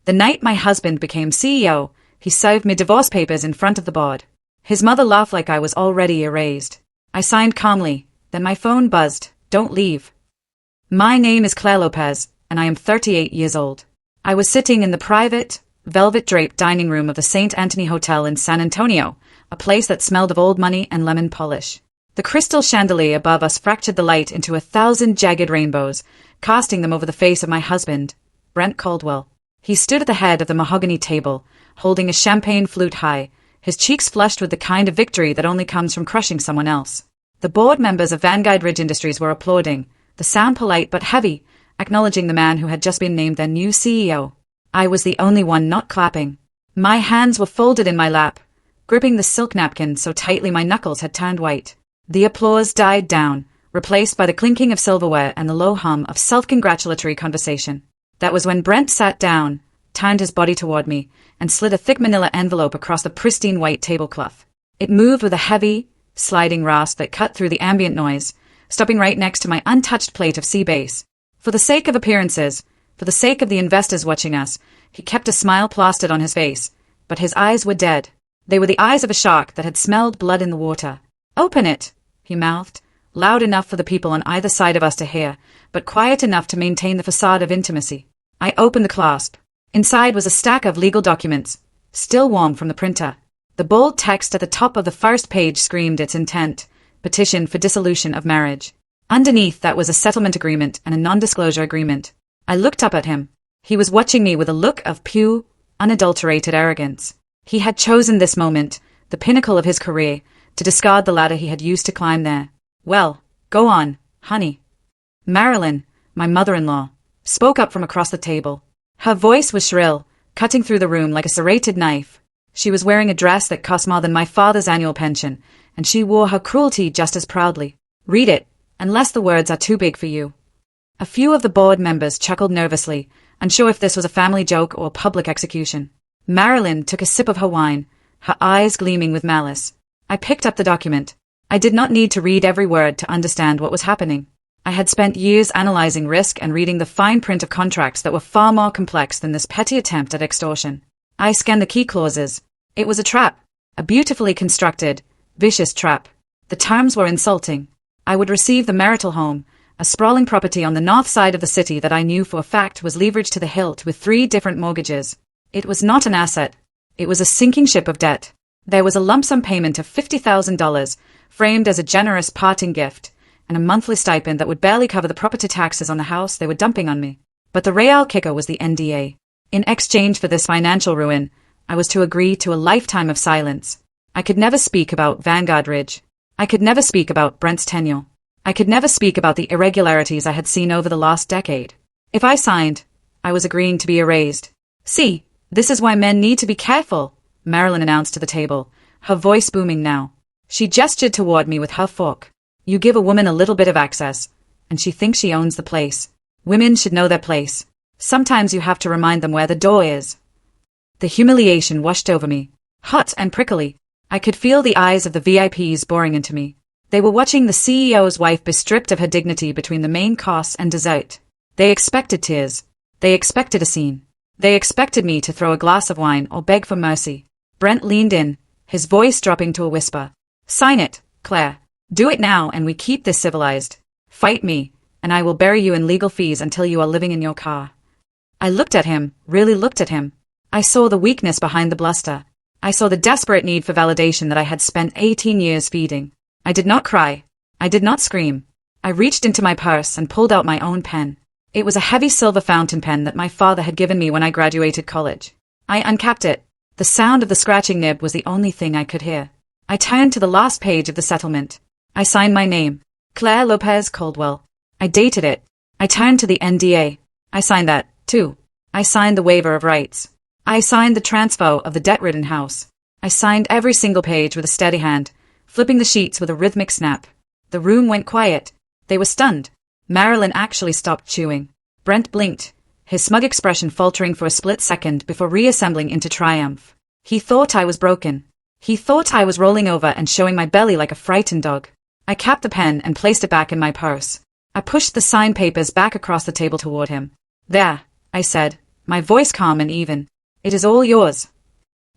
The night my husband became CEO, he served me divorce papers in front of the board. His mother laughed like I was already erased. I signed calmly, then my phone buzzed. Don't leave. My name is Claire Lopez, and I am 38 years old. I was sitting in the private, velvet-draped dining room of the St. Anthony Hotel in San Antonio, a place that smelled of old money and lemon polish. The crystal chandelier above us fractured the light into 1,000 jagged rainbows, casting them over the face of my husband, Brent Caldwell. He stood at the head of the mahogany table, holding a champagne flute high, his cheeks flushed with the kind of victory that only comes from crushing someone else. The board members of Vanguard Ridge Industries were applauding, the sound polite but heavy, acknowledging the man who had just been named their new CEO. I was the only one not clapping. My hands were folded in my lap, gripping the silk napkin so tightly my knuckles had turned white. The applause died down, replaced by the clinking of silverware and the low hum of self-congratulatory conversation. That was when Brent sat down, turned his body toward me, and slid a thick manila envelope across the pristine white tablecloth. It moved with a heavy, sliding rasp that cut through the ambient noise, stopping right next to my untouched plate of sea bass. For the sake of appearances, for the sake of the investors watching us, he kept a smile plastered on his face, but his eyes were dead. They were the eyes of a shark that had smelled blood in the water. "Open it," he mouthed, loud enough for the people on either side of us to hear, but quiet enough to maintain the facade of intimacy. I opened the clasp. Inside was a stack of legal documents, still warm from the printer. The bold text at the top of the first page screamed its intent: petition for dissolution of marriage. Underneath that was a settlement agreement and a non-disclosure agreement. I looked up at him. He was watching me with a look of pure, unadulterated arrogance. He had chosen this moment, the pinnacle of his career, to discard the ladder he had used to climb there. "Well, go on, honey." Marilyn, my mother-in-law, spoke up from across the table. Her voice was shrill, cutting through the room like a serrated knife. She was wearing a dress that cost more than my father's annual pension, and she wore her cruelty just as proudly. "Read it, unless the words are too big for you." A few of the board members chuckled nervously, unsure if this was a family joke or a public execution. Marilyn took a sip of her wine, her eyes gleaming with malice. I picked up the document. I did not need to read every word to understand what was happening. I had spent years analyzing risk and reading the fine print of contracts that were far more complex than this petty attempt at extortion. I scanned the key clauses. It was a trap, a beautifully constructed, vicious trap. The terms were insulting. I would receive the marital home, a sprawling property on the north side of the city that I knew for a fact was leveraged to the hilt with 3 different mortgages. It was not an asset. It was a sinking ship of debt. There was a lump sum payment of $50,000, framed as a generous parting gift, and a monthly stipend that would barely cover the property taxes on the house they were dumping on me. But the real kicker was the NDA. In exchange for this financial ruin, I was to agree to a lifetime of silence. I could never speak about Vanguard Ridge. I could never speak about Brent's tenure. I could never speak about the irregularities I had seen over the last decade. If I signed, I was agreeing to be erased. "See, this is why men need to be careful," Marilyn announced to the table, her voice booming now. She gestured toward me with her fork. "You give a woman a little bit of access, and she thinks she owns the place. Women should know their place. Sometimes you have to remind them where the door is." The humiliation washed over me, hot and prickly. I could feel the eyes of the VIPs boring into me. They were watching the CEO's wife be stripped of her dignity between the main course and dessert. They expected tears. They expected a scene. They expected me to throw a glass of wine or beg for mercy. Brent leaned in, his voice dropping to a whisper. "Sign it, Claire. Do it now and we keep this civilized. Fight me, and I will bury you in legal fees until you are living in your car." I looked at him, really looked at him. I saw the weakness behind the bluster. I saw the desperate need for validation that I had spent 18 years feeding. I did not cry. I did not scream. I reached into my purse and pulled out my own pen. It was a heavy silver fountain pen that my father had given me when I graduated college. I uncapped it. The sound of the scratching nib was the only thing I could hear. I turned to the last page of the settlement. I signed my name, Claire Lopez Caldwell. I dated it. I turned to the NDA. I signed that, too. I signed the waiver of rights. I signed the transfer of the debt-ridden house. I signed every single page with a steady hand, flipping the sheets with a rhythmic snap. The room went quiet. They were stunned. Marilyn actually stopped chewing. Brent blinked, his smug expression faltering for a split second before reassembling into triumph. He thought I was broken. He thought I was rolling over and showing my belly like a frightened dog. I capped the pen and placed it back in my purse. I pushed the signed papers back across the table toward him. "There," I said, my voice calm and even. It is all yours.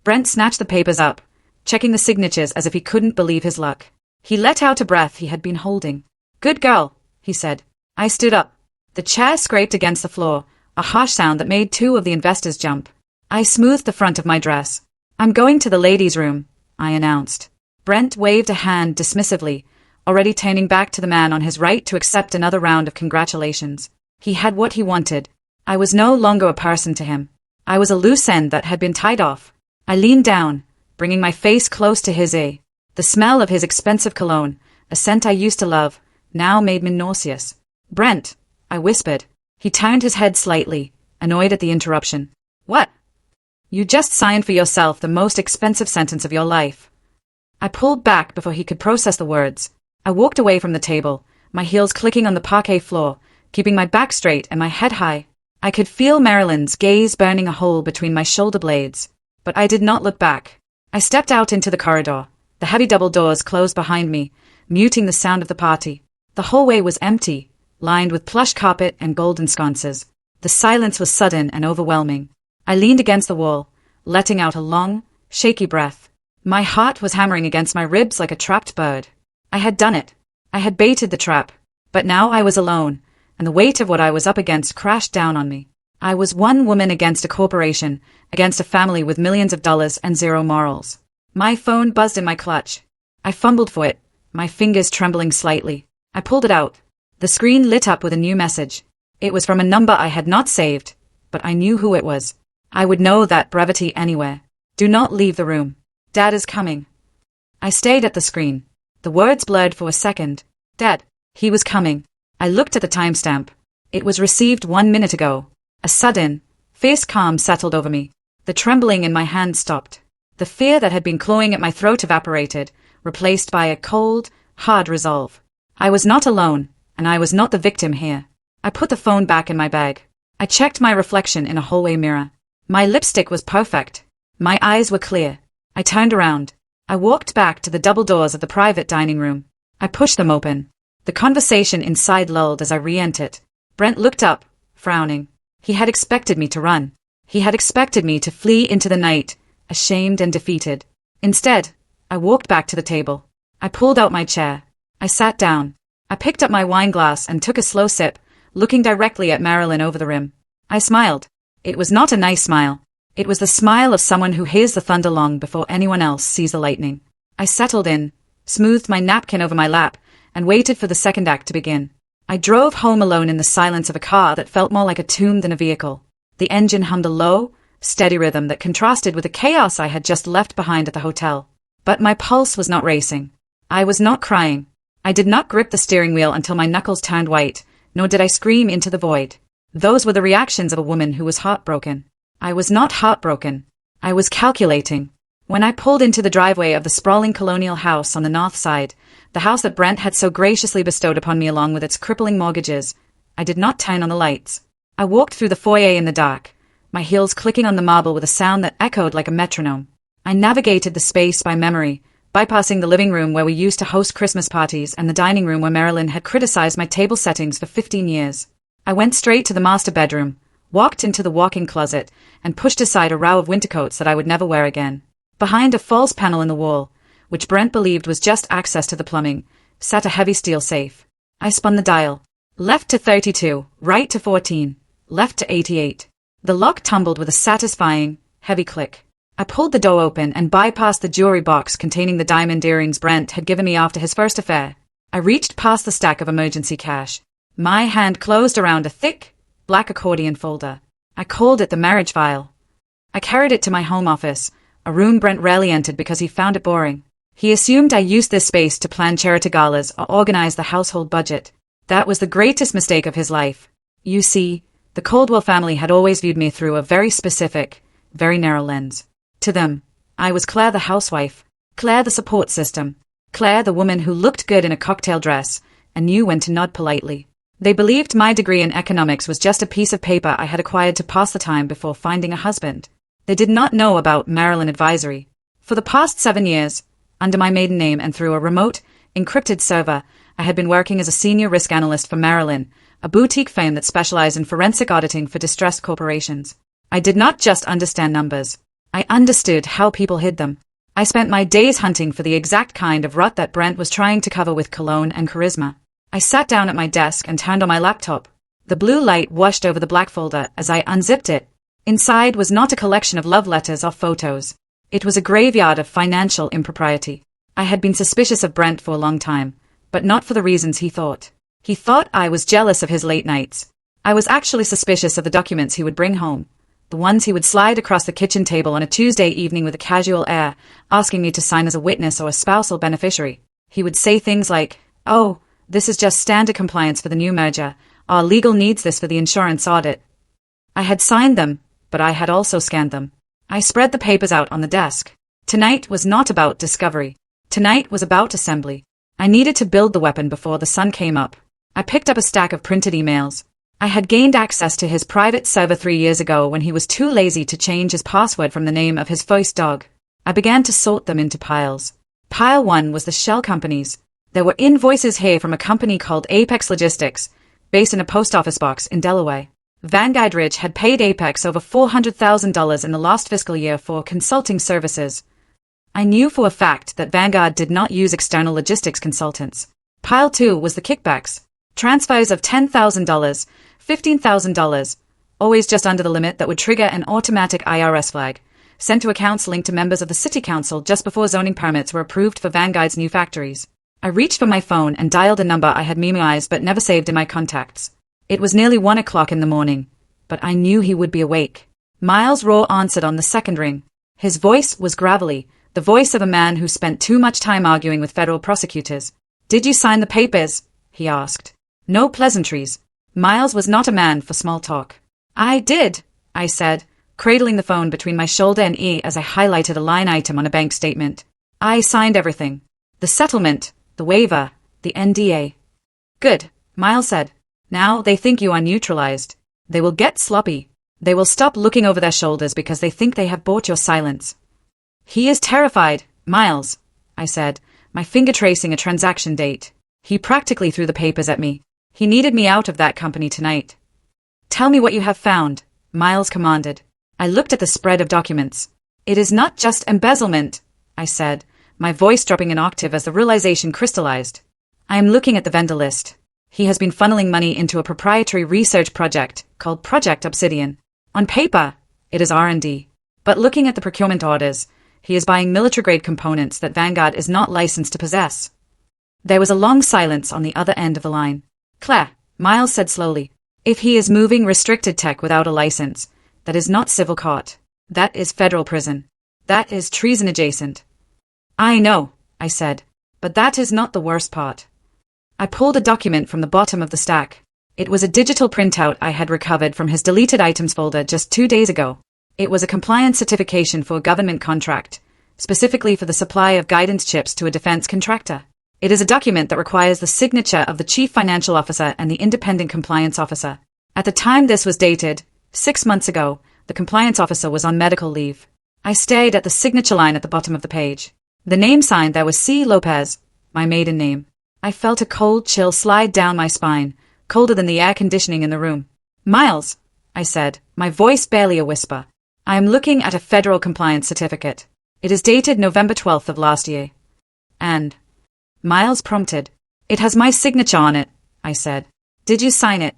Brent snatched the papers up, checking the signatures as if he couldn't believe his luck. He let out a breath he had been holding. Good girl, he said. I stood up. The chair scraped against the floor, a harsh sound that made two of the investors jump. I smoothed the front of my dress. I'm going to the ladies' room, I announced. Brent waved a hand dismissively, already turning back to the man on his right to accept another round of congratulations. He had what he wanted. I was no longer a person to him. I was a loose end that had been tied off. I leaned down, bringing my face close to his ear. The smell of his expensive cologne, a scent I used to love, now made me nauseous. Brent, I whispered. He turned his head slightly, annoyed at the interruption. What? You just signed for yourself the most expensive sentence of your life. I pulled back before he could process the words. I walked away from the table, my heels clicking on the parquet floor, keeping my back straight and my head high. I could feel Marilyn's gaze burning a hole between my shoulder blades, but I did not look back. I stepped out into the corridor. The heavy double doors closed behind me, muting the sound of the party. The hallway was empty, lined with plush carpet and golden sconces. The silence was sudden and overwhelming. I leaned against the wall, letting out a long, shaky breath. My heart was hammering against my ribs like a trapped bird. I had done it. I had baited the trap. But now I was alone, and the weight of what I was up against crashed down on me. I was one woman against a corporation, against a family with millions of dollars and zero morals. My phone buzzed in my clutch. I fumbled for it, my fingers trembling slightly. I pulled it out. The screen lit up with a new message. It was from a number I had not saved, but I knew who it was. I would know that brevity anywhere. Do not leave the room. Dad is coming. I stayed at the screen. The words blurred for a second. Dad. He was coming. I looked at the timestamp. It was received 1 minute ago. A sudden, fierce calm settled over me. The trembling in my hand stopped. The fear that had been clawing at my throat evaporated, replaced by a cold, hard resolve. I was not alone, and I was not the victim here. I put the phone back in my bag. I checked my reflection in a hallway mirror. My lipstick was perfect. My eyes were clear. I turned around. I walked back to the double doors of the private dining room. I pushed them open. The conversation inside lulled as I re-entered. Brent looked up, frowning. He had expected me to run. He had expected me to flee into the night, ashamed and defeated. Instead, I walked back to the table. I pulled out my chair. I sat down. I picked up my wine glass and took a slow sip, looking directly at Marilyn over the rim. I smiled. It was not a nice smile. It was the smile of someone who hears the thunder long before anyone else sees the lightning. I settled in, smoothed my napkin over my lap, and waited for the second act to begin. I drove home alone in the silence of a car that felt more like a tomb than a vehicle. The engine hummed a low, steady rhythm that contrasted with the chaos I had just left behind at the hotel. But my pulse was not racing. I was not crying. I did not grip the steering wheel until my knuckles turned white, nor did I scream into the void. Those were the reactions of a woman who was heartbroken. I was not heartbroken. I was calculating. When I pulled into the driveway of the sprawling colonial house on the north side, the house that Brent had so graciously bestowed upon me along with its crippling mortgages, I did not turn on the lights. I walked through the foyer in the dark, my heels clicking on the marble with a sound that echoed like a metronome. I navigated the space by memory, bypassing the living room where we used to host Christmas parties and the dining room where Marilyn had criticized my table settings for 15 years. I went straight to the master bedroom, walked into the walk-in closet, and pushed aside a row of winter coats that I would never wear again. Behind a false panel in the wall, which Brent believed was just access to the plumbing, sat a heavy steel safe. I spun the dial. Left to 32, right to 14, left to 88. The lock tumbled with a satisfying, heavy click. I pulled the door open and bypassed the jewelry box containing the diamond earrings Brent had given me after his first affair. I reached past the stack of emergency cash. My hand closed around a thick, black accordion folder. I called it the marriage file. I carried it to my home office, a room Brent rarely entered because he found it boring. He assumed I used this space to plan charity galas or organize the household budget. That was the greatest mistake of his life. You see, the Caldwell family had always viewed me through a very specific, very narrow lens. To them, I was Claire the housewife, Claire the support system, Claire the woman who looked good in a cocktail dress and knew when to nod politely. They believed my degree in economics was just a piece of paper I had acquired to pass the time before finding a husband. They did not know about Marilyn Advisory. For the past 7 years, under my maiden name and through a remote, encrypted server, I had been working as a senior risk analyst for Marilyn, a boutique firm that specialized in forensic auditing for distressed corporations. I did not just understand numbers. I understood how people hid them. I spent my days hunting for the exact kind of rot that Brent was trying to cover with cologne and charisma. I sat down at my desk and turned on my laptop. The blue light washed over the black folder as I unzipped it. Inside was not a collection of love letters or photos. It was a graveyard of financial impropriety. I had been suspicious of Brent for a long time, but not for the reasons he thought. He thought I was jealous of his late nights. I was actually suspicious of the documents he would bring home. The ones he would slide across the kitchen table on a Tuesday evening with a casual air, asking me to sign as a witness or a spousal beneficiary. He would say things like, "Oh, this is just standard compliance for the new merger. Our legal needs this for the insurance audit." I had signed them, but I had also scanned them. I spread the papers out on the desk. Tonight was not about discovery. Tonight was about assembly. I needed to build the weapon before the sun came up. I picked up a stack of printed emails. I had gained access to his private server 3 years ago when he was too lazy to change his password from the name of his first dog. I began to sort them into piles. Pile 1 was the shell companies. There were invoices here from a company called Apex Logistics, based in a post office box in Delaware. Vanguard Ridge had paid Apex over $400,000 in the last fiscal year for consulting services. I knew for a fact that Vanguard did not use external logistics consultants. Pile 2 was the kickbacks. Transfers of $10,000, $15,000, always just under the limit that would trigger an automatic IRS flag, sent to accounts linked to members of the city council just before zoning permits were approved for Vanguard's new factories. I reached for my phone and dialed a number I had memorized but never saved in my contacts. It was nearly 1 o'clock in the morning, but I knew he would be awake. Miles Raw answered on the second ring. His voice was gravelly, the voice of a man who spent too much time arguing with federal prosecutors. "Did you sign the papers?" he asked. No pleasantries. Miles was not a man for small talk. "I did," I said, cradling the phone between my shoulder and ear as I highlighted a line item on a bank statement. "I signed everything. The settlement, the waiver, the NDA." "Good," Miles said. "Now they think you are neutralized. They will get sloppy. They will stop looking over their shoulders because they think they have bought your silence." "He is terrified, Miles," I said, my finger tracing a transaction date. He practically threw the papers at me. He needed me out of that company tonight. "Tell me what you have found," Miles commanded. I looked at the spread of documents. "It is not just embezzlement," I said, my voice dropping an octave as the realization crystallized. "I am looking at the vendor list. He has been funneling money into a proprietary research project called Project Obsidian. On paper, it is R&D. But looking at the procurement orders, he is buying military-grade components that Vanguard is not licensed to possess." There was a long silence on the other end of the line. "Claire," Miles said slowly, "if he is moving restricted tech without a license, that is not civil court. That is federal prison. That is treason adjacent." "I know," I said, "but that is not the worst part." I pulled a document from the bottom of the stack. It was a digital printout I had recovered from his deleted items folder just 2 days ago. It was a compliance certification for a government contract, specifically for the supply of guidance chips to a defense contractor. It is a document that requires the signature of the chief financial officer and the independent compliance officer. At the time this was dated, 6 months ago, the compliance officer was on medical leave. I stared at the signature line at the bottom of the page. The name sign there was C. Lopez, my maiden name. I felt a cold chill slide down my spine, colder than the air conditioning in the room. "Miles," I said, my voice barely a whisper. "I am looking at a federal compliance certificate. It is dated November 12th of last year." "And?" Miles prompted. "It has my signature on it," I said. "Did you sign it?"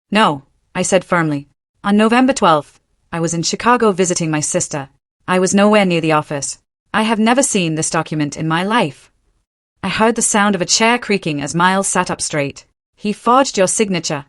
"No," I said firmly. "On November 12th, I was in Chicago visiting my sister. I was nowhere near the office. I have never seen this document in my life." I heard the sound of a chair creaking as Miles sat up straight. "He forged your signature?"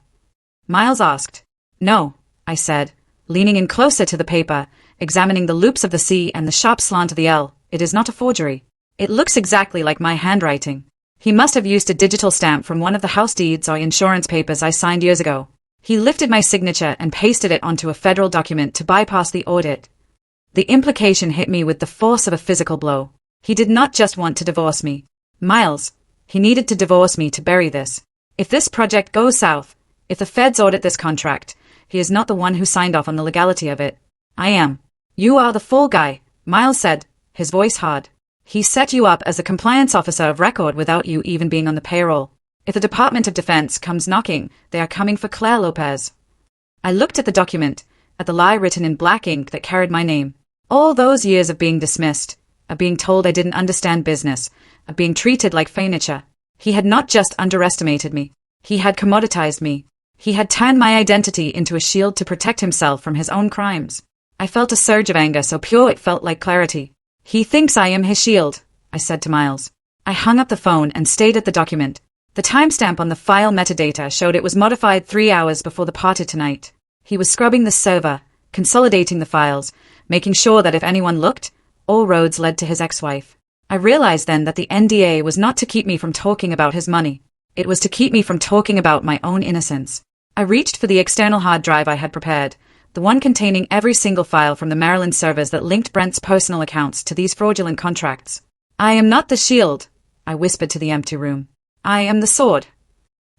Miles asked. "No," I said, leaning in closer to the paper, examining the loops of the C and the sharp slant of the L. "It is not a forgery. It looks exactly like my handwriting. He must have used a digital stamp from one of the house deeds or insurance papers I signed years ago. He lifted my signature and pasted it onto a federal document to bypass the audit." The implication hit me with the force of a physical blow. He did not just want to divorce me. Miles, he needed to divorce me to bury this. If this project goes south, if the feds audit this contract, he is not the one who signed off on the legality of it. I am. "You are the fall guy," Miles said, his voice hard. "He set you up as a compliance officer of record without you even being on the payroll. If the Department of Defense comes knocking, they are coming for Claire Lopez." I looked at the document, at the lie written in black ink that carried my name. All those years of being dismissed, of being told I didn't understand business, of being treated like furniture. He had not just underestimated me. He had commoditized me. He had turned my identity into a shield to protect himself from his own crimes. I felt a surge of anger so pure it felt like clarity. He thinks I am his shield, I said to Miles. I hung up the phone and stared at the document. The timestamp on the file metadata showed it was modified 3 hours before the party tonight. He was scrubbing the server, consolidating the files, making sure that if anyone looked, all roads led to his ex-wife. I realized then that the NDA was not to keep me from talking about his money. It was to keep me from talking about my own innocence. I reached for the external hard drive I had prepared, the one containing every single file from the Maryland servers that linked Brent's personal accounts to these fraudulent contracts. I am not the shield, I whispered to the empty room. I am the sword.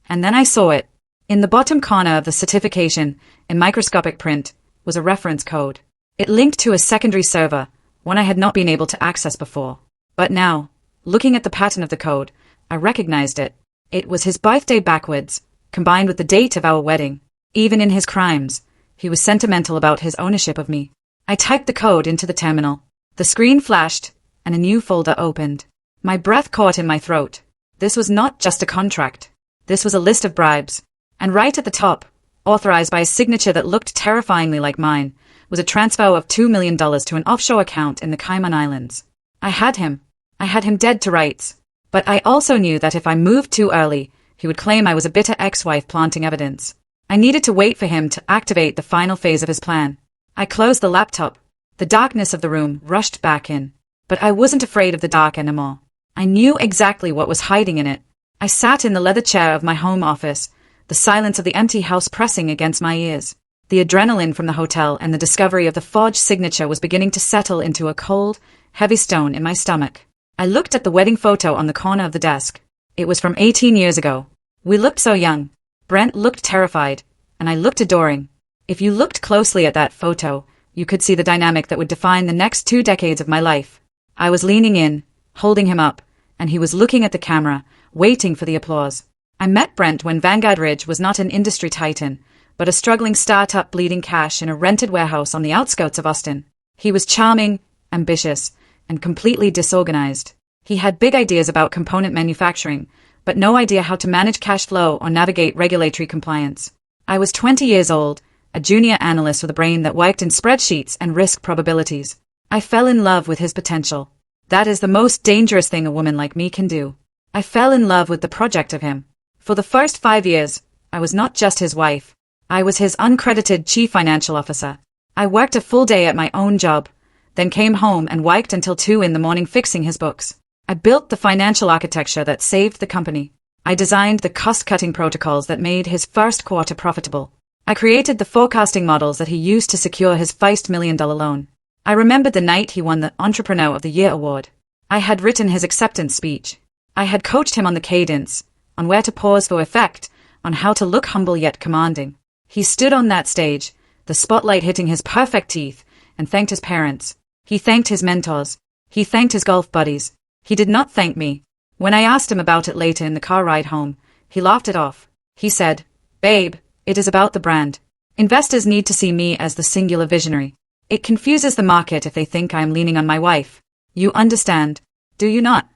And then I saw it. In the bottom corner of the certification, in microscopic print, was a reference code. It linked to a secondary server, one I had not been able to access before. But now, looking at the pattern of the code, I recognized it. It was his birthday backwards, combined with the date of our wedding. Even in his crimes, he was sentimental about his ownership of me. I typed the code into the terminal. The screen flashed, and a new folder opened. My breath caught in my throat. This was not just a contract. This was a list of bribes. And right at the top, authorized by a signature that looked terrifyingly like mine, was a transfer of $2 million to an offshore account in the Cayman Islands. I had him. I had him dead to rights. But I also knew that if I moved too early, he would claim I was a bitter ex-wife planting evidence. I needed to wait for him to activate the final phase of his plan. I closed the laptop. The darkness of the room rushed back in. But I wasn't afraid of the dark anymore. I knew exactly what was hiding in it. I sat in the leather chair of my home office, the silence of the empty house pressing against my ears. The adrenaline from the hotel and the discovery of the forged signature was beginning to settle into a cold, heavy stone in my stomach. I looked at the wedding photo on the corner of the desk. It was from 18 years ago. We looked so young. Brent looked terrified, and I looked adoring. If you looked closely at that photo, you could see the dynamic that would define the next 2 decades of my life. I was leaning in, holding him up, and he was looking at the camera, waiting for the applause. I met Brent when Vanguard Ridge was not an industry titan, but a struggling startup bleeding cash in a rented warehouse on the outskirts of Austin. He was charming, ambitious, and completely disorganized. He had big ideas about component manufacturing, but no idea how to manage cash flow or navigate regulatory compliance. I was 20 years old, a junior analyst with a brain that worked in spreadsheets and risk probabilities. I fell in love with his potential. That is the most dangerous thing a woman like me can do. I fell in love with the project of him. For the first 5 years, I was not just his wife. I was his uncredited chief financial officer. I worked a full day at my own job, then came home and worked until 2 in the morning fixing his books. I built the financial architecture that saved the company. I designed the cost-cutting protocols that made his first quarter profitable. I created the forecasting models that he used to secure his first $1 million loan. I remembered the night he won the Entrepreneur of the Year award. I had written his acceptance speech. I had coached him on the cadence, on where to pause for effect, on how to look humble yet commanding. He stood on that stage, the spotlight hitting his perfect teeth, and thanked his parents. He thanked his mentors. He thanked his golf buddies. He did not thank me. When I asked him about it later in the car ride home, he laughed it off. He said, "Babe, it is about the brand. Investors need to see me as the singular visionary. It confuses the market if they think I am leaning on my wife. You understand, do you not?"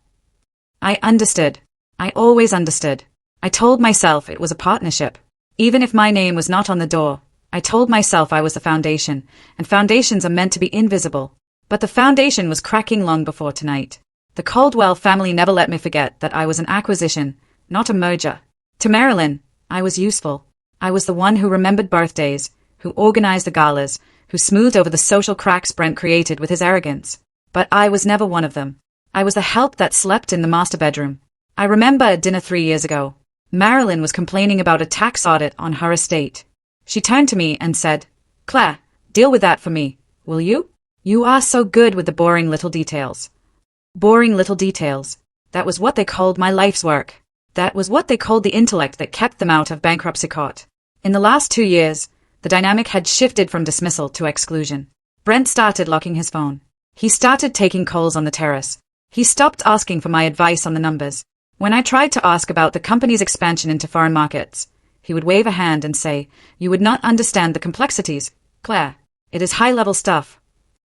I understood. I always understood. I told myself it was a partnership. Even if my name was not on the door, I told myself I was the foundation, and foundations are meant to be invisible. But the foundation was cracking long before tonight. The Caldwell family never let me forget that I was an acquisition, not a merger. To Marilyn, I was useful. I was the one who remembered birthdays, who organized the galas, who smoothed over the social cracks Brent created with his arrogance. But I was never one of them. I was the help that slept in the master bedroom. I remember a dinner 3 years ago. Marilyn was complaining about a tax audit on her estate. She turned to me and said, "Claire, deal with that for me, will you? You are so good with the boring little details." Boring little details. That was what they called my life's work. That was what they called the intellect that kept them out of bankruptcy court. In the last 2 years, the dynamic had shifted from dismissal to exclusion. Brent started locking his phone. He started taking calls on the terrace. He stopped asking for my advice on the numbers. When I tried to ask about the company's expansion into foreign markets, he would wave a hand and say, "You would not understand the complexities, Claire." It is high-level stuff.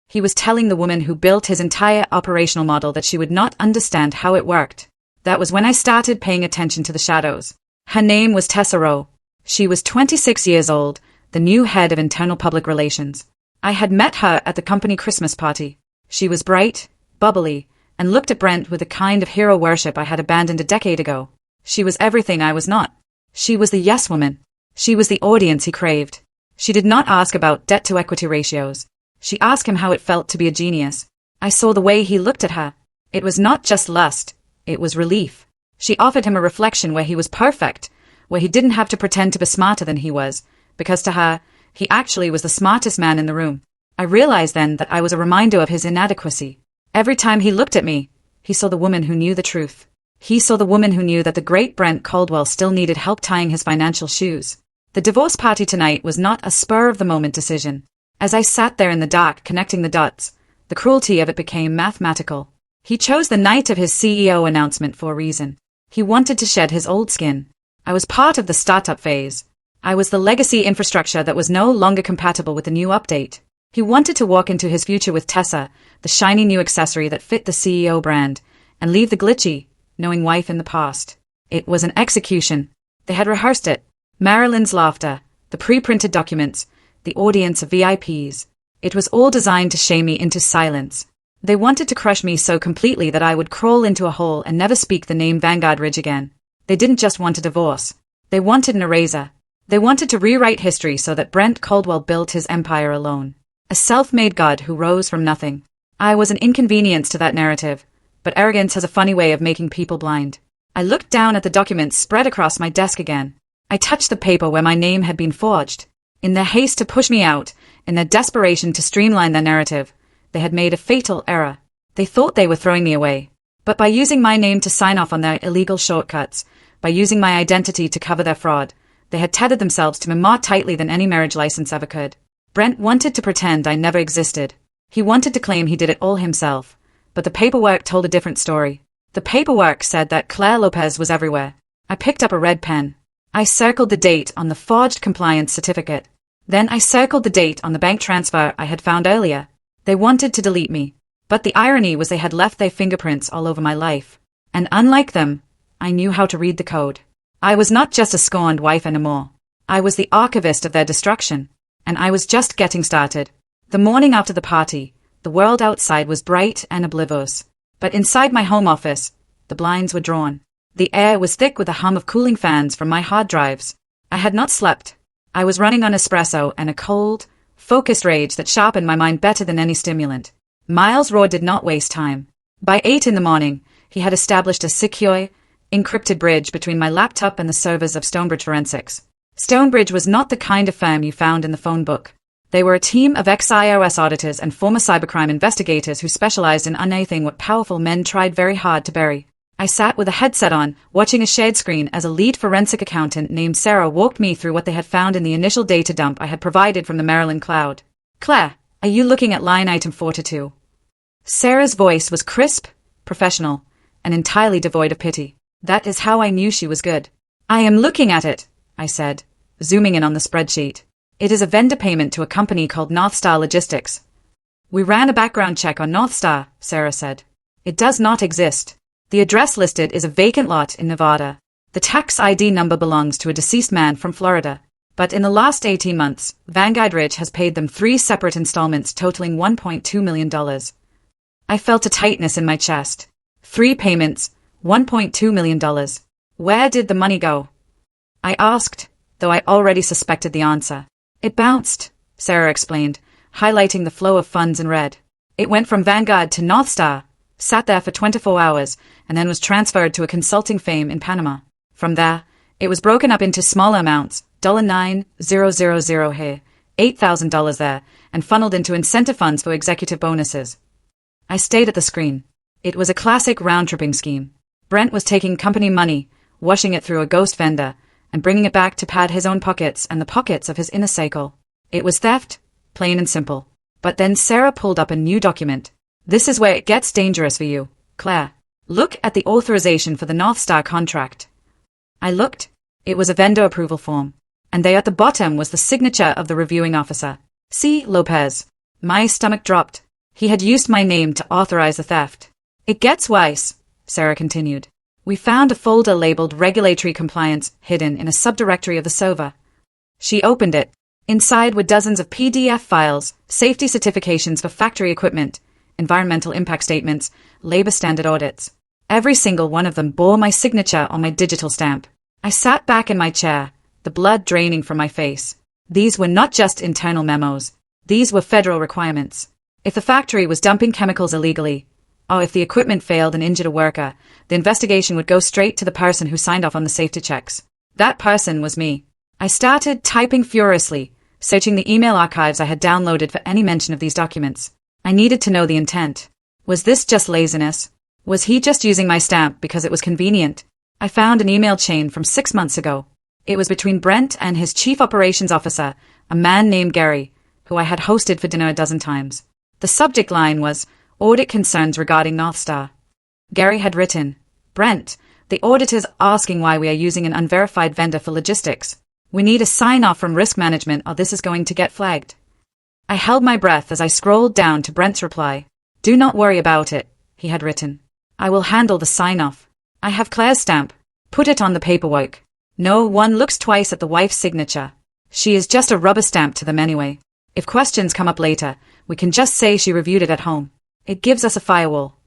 He was telling the woman who built his entire operational model that she would not understand how it worked. That was when I started paying attention to the shadows. Her name was Tessa Rowe. She was 26 years old, the new head of internal public relations. I had met her at the company Christmas party. She was bright, bubbly, and looked at Brent with the kind of hero worship I had abandoned a decade ago. She was everything I was not. She was the yes woman. She was the audience he craved. She did not ask about debt-to-equity ratios. She asked him how it felt to be a genius. I saw the way he looked at her. It was not just lust, it was relief. She offered him a reflection where he was perfect, where he didn't have to pretend to be smarter than he was, because to her, he actually was the smartest man in the room. I realized then that I was a reminder of his inadequacy. Every time he looked at me, he saw the woman who knew the truth. He saw the woman who knew that the great Brent Caldwell still needed help tying his financial shoes. The divorce party tonight was not a spur-of-the-moment decision. As I sat there in the dark connecting the dots, the cruelty of it became mathematical. He chose the night of his CEO announcement for a reason. He wanted to shed his old skin. I was part of the startup phase. I was the legacy infrastructure that was no longer compatible with the new update. He wanted to walk into his future with Tessa, the shiny new accessory that fit the CEO brand, and leave the glitchy, knowing wife in the past. It was an execution. They had rehearsed it. Marilyn's laughter, the pre-printed documents, the audience of VIPs. It was all designed to shame me into silence. They wanted to crush me so completely that I would crawl into a hole and never speak the name Vanguard Ridge again. They didn't just want a divorce. They wanted an eraser. They wanted to rewrite history so that Brent Caldwell built his empire alone. A self-made god who rose from nothing. I was an inconvenience to that narrative, but arrogance has a funny way of making people blind. I looked down at the documents spread across my desk again. I touched the paper where my name had been forged. In their haste to push me out, in their desperation to streamline their narrative, they had made a fatal error. They thought they were throwing me away. But by using my name to sign off on their illegal shortcuts, by using my identity to cover their fraud, they had tethered themselves to me more tightly than any marriage license ever could. Brent wanted to pretend I never existed. He wanted to claim he did it all himself. But the paperwork told a different story. The paperwork said that Claire Lopez was everywhere. I picked up a red pen. I circled the date on the forged compliance certificate. Then I circled the date on the bank transfer I had found earlier. They wanted to delete me. But the irony was they had left their fingerprints all over my life. And unlike them, I knew how to read the code. I was not just a scorned wife anymore. I was the archivist of their destruction. And I was just getting started. The morning after the party, the world outside was bright and oblivious. But inside my home office, the blinds were drawn. The air was thick with the hum of cooling fans from my hard drives. I had not slept. I was running on espresso and a cold, focused rage that sharpened my mind better than any stimulant. Miles Rohr did not waste time. By 8 in the morning, he had established a secure, encrypted bridge between my laptop and the servers of Stonebridge Forensics. Stonebridge was not the kind of firm you found in the phone book. They were a team of ex-IRS auditors and former cybercrime investigators who specialized in unearthing what powerful men tried very hard to bury. I sat with a headset on, watching a shared screen as a lead forensic accountant named Sarah walked me through what they had found in the initial data dump I had provided from the Maryland cloud. "Claire, are you looking at line item 42? Sarah's voice was crisp, professional, and entirely devoid of pity. That is how I knew she was good. "I am looking at it," I said, zooming in on the spreadsheet. "It is a vendor payment to a company called Northstar Logistics." "We ran a background check on Northstar," Sarah said. "It does not exist. The address listed is a vacant lot in Nevada. The tax ID number belongs to a deceased man from Florida. But in the last 18 months, Vanguard Ridge has paid them 3 separate installments totaling $1.2 million. I felt a tightness in my chest. 3 payments, $1.2 million. Where did the money go? I asked, though I already suspected the answer. "It bounced," Sarah explained, highlighting the flow of funds in red. "It went from Vanguard to Northstar, sat there for 24 hours, and then was transferred to a consulting firm in Panama. From there, it was broken up into smaller amounts, $9,000 here, $8,000 there, and funneled into incentive funds for executive bonuses." I stayed at the screen. It was a classic round-tripping scheme. Brent was taking company money, washing it through a ghost vendor, and bringing it back to pad his own pockets and the pockets of his inner circle. It was theft, plain and simple. But then Sarah pulled up a new document. "This is where it gets dangerous for you, Claire. Look at the authorization for the Northstar contract." I looked. It was a vendor approval form. And there at the bottom was the signature of the reviewing officer. C. Lopez. My stomach dropped. He had used my name to authorize the theft. It gets worse, Sarah continued. We found a folder labeled Regulatory Compliance hidden in a subdirectory of the server. She opened it. Inside were dozens of PDF files, safety certifications for factory equipment, environmental impact statements, labor standard audits. Every single one of them bore my signature on my digital stamp. I sat back in my chair, the blood draining from my face. These were not just internal memos. These were federal requirements. If the factory was dumping chemicals illegally, or if the equipment failed and injured a worker, the investigation would go straight to the person who signed off on the safety checks. That person was me. I started typing furiously, searching the email archives I had downloaded for any mention of these documents. I needed to know the intent. Was this just laziness? Was he just using my stamp because it was convenient? I found an email chain from 6 months ago. It was between Brent and his chief operations officer, a man named Gary, who I had hosted for dinner a dozen times. The subject line was, Audit concerns regarding North Star. Gary had written, Brent, the auditor's asking why we are using an unverified vendor for logistics. We need a sign-off from risk management or this is going to get flagged. I held my breath as I scrolled down to Brent's reply. Do not worry about it, he had written. I will handle the sign-off. I have Claire's stamp. Put it on the paperwork. No one looks twice at the wife's signature. She is just a rubber stamp to them anyway. If questions come up later, we can just say she reviewed it at home. It gives us a firewall.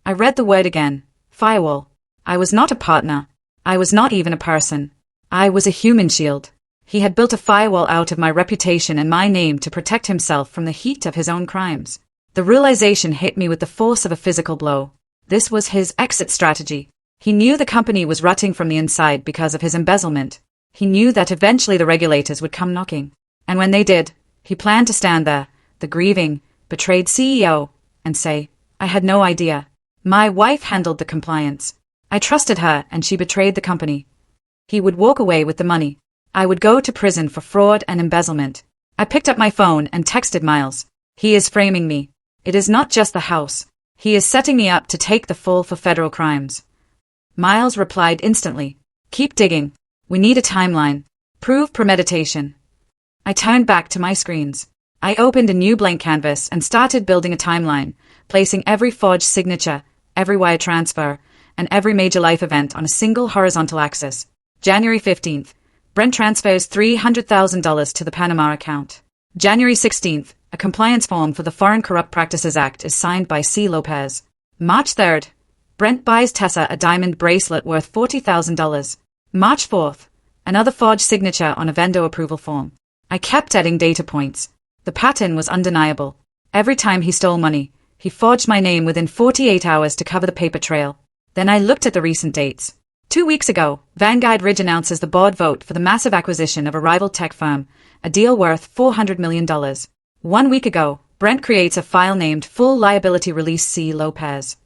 I read the word again. Firewall. I was not a partner. I was not even a person. I was a human shield. He had built a firewall out of my reputation and my name to protect himself from the heat of his own crimes. The realization hit me with the force of a physical blow. This was his exit strategy. He knew the company was rotting from the inside because of his embezzlement. He knew that eventually the regulators would come knocking. And when they did, he planned to stand there, the grieving, betrayed CEO, and say, I had no idea. My wife handled the compliance. I trusted her and she betrayed the company. He would walk away with the money. I would go to prison for fraud and embezzlement. I picked up my phone and texted Miles. He is framing me. It is not just the house. He is setting me up to take the fall for federal crimes. Miles replied instantly. Keep digging. We need a timeline. Prove premeditation. I turned back to my screens. I opened a new blank canvas and started building a timeline, placing every forged signature, every wire transfer, and every major life event on a single horizontal axis. January 15th. Brent transfers $300,000 to the Panama account. January 16th. A compliance form for the Foreign Corrupt Practices Act is signed by C. Lopez. March 3rd. Brent buys Tessa a diamond bracelet worth $40,000. March 4th. Another forged signature on a vendor approval form. I kept adding data points. The pattern was undeniable. Every time he stole money, he forged my name within 48 hours to cover the paper trail. Then I looked at the recent dates. 2 weeks ago, Vanguard Ridge announces the board vote for the massive acquisition of a rival tech firm, a deal worth $400 million. 1 week ago, Brent creates a file named Full Liability Release C. Lopez.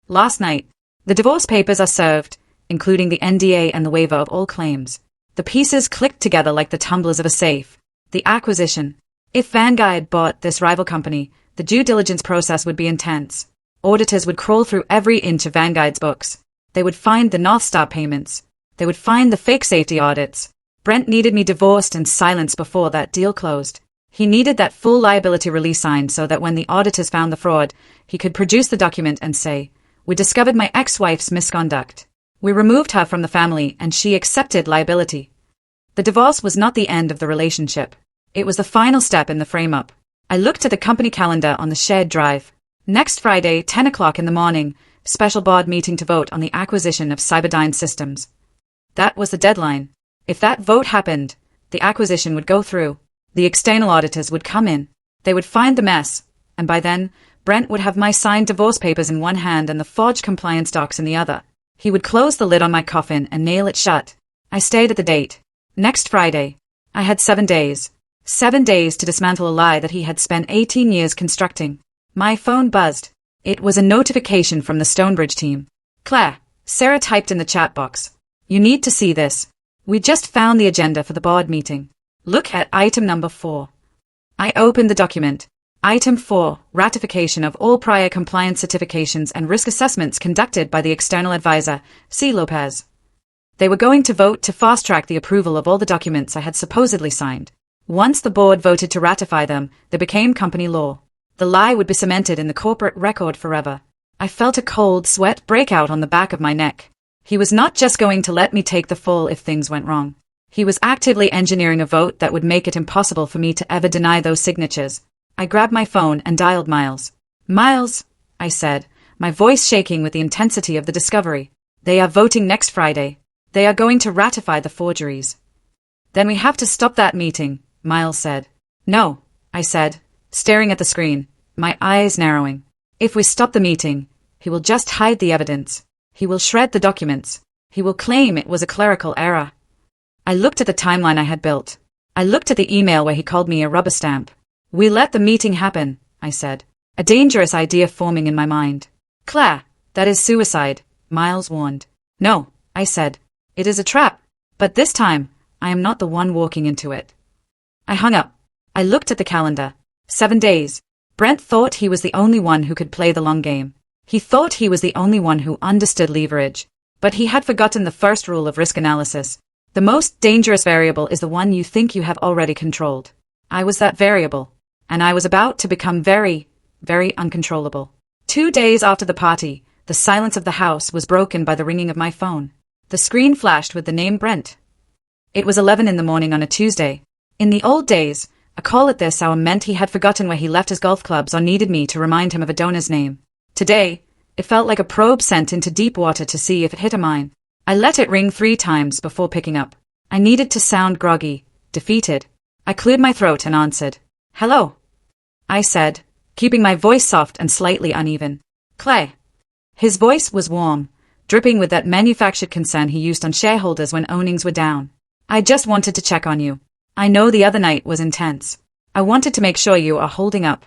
Last night, the divorce papers are served, including the NDA and the waiver of all claims. The pieces clicked together like the tumblers of a safe. The acquisition. If Vanguard bought this rival company, the due diligence process would be intense. Auditors would crawl through every inch of Vanguard's books. They would find the North Star payments. They would find the fake safety audits. Brent needed me divorced and silenced before that deal closed. He needed that full liability release signed so that when the auditors found the fraud, he could produce the document and say, we discovered my ex-wife's misconduct. We removed her from the family and she accepted liability. The divorce was not the end of the relationship. It was the final step in the frame-up. I looked at the company calendar on the shared drive. Next Friday, 10 o'clock in the morning, special board meeting to vote on the acquisition of Cyberdyne Systems. That was the deadline. If that vote happened, the acquisition would go through. The external auditors would come in. They would find the mess. And by then, Brent would have my signed divorce papers in one hand and the forged compliance docs in the other. He would close the lid on my coffin and nail it shut. I stayed at the date. Next Friday. I had 7 days. 7 days to dismantle a lie that he had spent 18 years constructing. My phone buzzed. It was a notification from the Stonebridge team. Claire, Sarah typed in the chat box. You need to see this. We just found the agenda for the board meeting. Look at item number 4. I opened the document. Item 4, ratification of all prior compliance certifications and risk assessments conducted by the external advisor, C. Lopez. They were going to vote to fast-track the approval of all the documents I had supposedly signed. Once the board voted to ratify them, they became company law. The lie would be cemented in the corporate record forever. I felt a cold sweat break out on the back of my neck. He was not just going to let me take the fall if things went wrong. He was actively engineering a vote that would make it impossible for me to ever deny those signatures. I grabbed my phone and dialed Miles. "Miles," I said, my voice shaking with the intensity of the discovery. "They are voting next Friday. They are going to ratify the forgeries." "Then we have to stop that meeting," Miles said. "No," I said, staring at the screen, my eyes narrowing. "If we stop the meeting, he will just hide the evidence. He will shred the documents. He will claim it was a clerical error." I looked at the timeline I had built. I looked at the email where he called me a rubber stamp. "We let the meeting happen," I said, a dangerous idea forming in my mind. "Claire, that is suicide," Miles warned. "No," I said. "It is a trap. But this time, I am not the one walking into it." I hung up. I looked at the calendar. 7 days. Brent thought he was the only one who could play the long game. He thought he was the only one who understood leverage. But he had forgotten the first rule of risk analysis. The most dangerous variable is the one you think you have already controlled. I was that variable. And I was about to become very, very uncontrollable. 2 days after the party, the silence of the house was broken by the ringing of my phone. The screen flashed with the name Brent. It was 11 in the morning on a Tuesday. In the old days, a call at this hour meant he had forgotten where he left his golf clubs or needed me to remind him of a donor's name. Today, it felt like a probe sent into deep water to see if it hit a mine. I let it ring 3 times before picking up. I needed to sound groggy, defeated. I cleared my throat and answered. "Hello," I said, keeping my voice soft and slightly uneven. "Clay." His voice was warm, dripping with that manufactured concern he used on shareholders when earnings were down. "I just wanted to check on you. I know the other night was intense. I wanted to make sure you are holding up."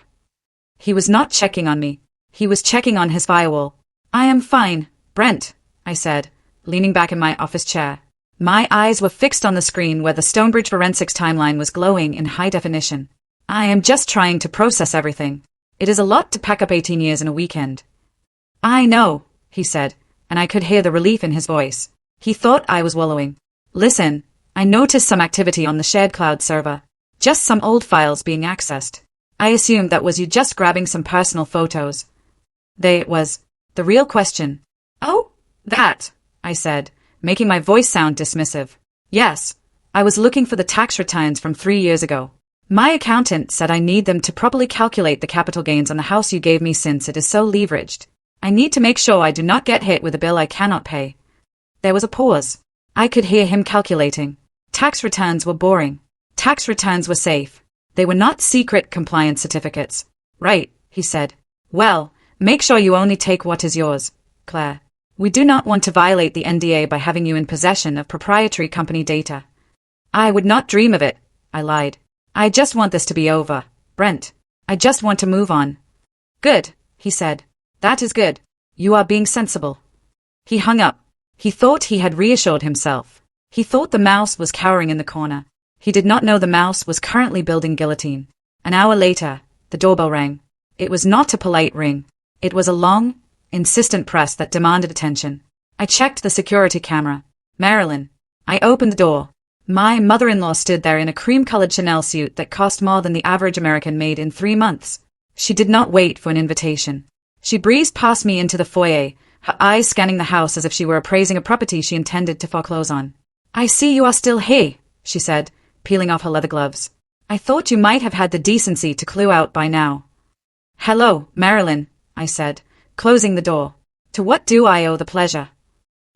He was not checking on me. He was checking on his firewall. "I am fine, Brent," I said, leaning back in my office chair. My eyes were fixed on the screen where the Stonebridge Forensics timeline was glowing in high definition. "I am just trying to process everything. It is a lot to pack up 18 years in a weekend." "I know," he said, and I could hear the relief in his voice. He thought I was wallowing. "Listen, I noticed some activity on the shared cloud server. Just some old files being accessed. I assumed that was you just grabbing some personal photos." It was the real question. "Oh, that," I said, making my voice sound dismissive. "Yes, I was looking for the tax returns from 3 years ago. My accountant said I need them to properly calculate the capital gains on the house you gave me since it is so leveraged. I need to make sure I do not get hit with a bill I cannot pay." There was a pause. I could hear him calculating. Tax returns were boring. Tax returns were safe. They were not secret compliance certificates. "Right," he said. "Well, make sure you only take what is yours, Claire. We do not want to violate the NDA by having you in possession of proprietary company data." "I would not dream of it," I lied. "I just want this to be over, Brent. I just want to move on." "Good," he said. "That is good. You are being sensible." He hung up. He thought he had reassured himself. He thought the mouse was cowering in the corner. He did not know the mouse was currently building guillotine. An hour later, the doorbell rang. It was not a polite ring. It was a long, insistent press that demanded attention. I checked the security camera. "Marilyn." I opened the door. My mother-in-law stood there in a cream-colored Chanel suit that cost more than the average American made in 3 months. She did not wait for an invitation. She breezed past me into the foyer, her eyes scanning the house as if she were appraising a property she intended to foreclose on. "I see you are still here," she said, peeling off her leather gloves. "I thought you might have had the decency to clue out by now." "Hello, Marilyn," I said, closing the door. "To what do I owe the pleasure?"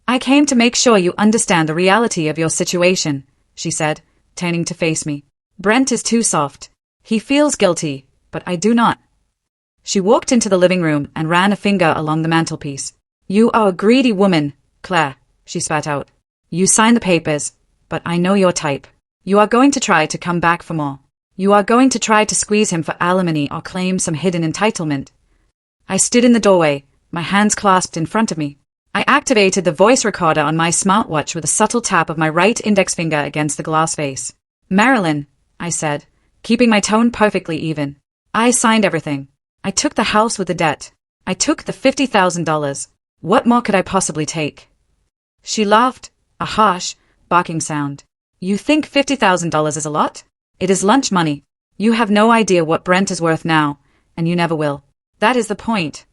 "I came to make sure you understand the reality of your situation," she said, turning to face me. "Brent is too soft. He feels guilty, but I do not." She walked into the living room and ran a finger along the mantelpiece. "You are a greedy woman, Claire," she spat out. "You signed the papers, but I know your type. You are going to try to come back for more. You are going to try to squeeze him for alimony or claim some hidden entitlement." I stood in the doorway, my hands clasped in front of me. I activated the voice recorder on my smartwatch with a subtle tap of my right index finger against the glass face. "Marilyn," I said, keeping my tone perfectly even. "I signed everything. I took the house with the debt. I took the $50,000. What more could I possibly take?" She laughed, a harsh, barking sound. "You think $50,000 is a lot?" It is lunch money. You have no idea what Brent is worth now, and you never will. That is the point.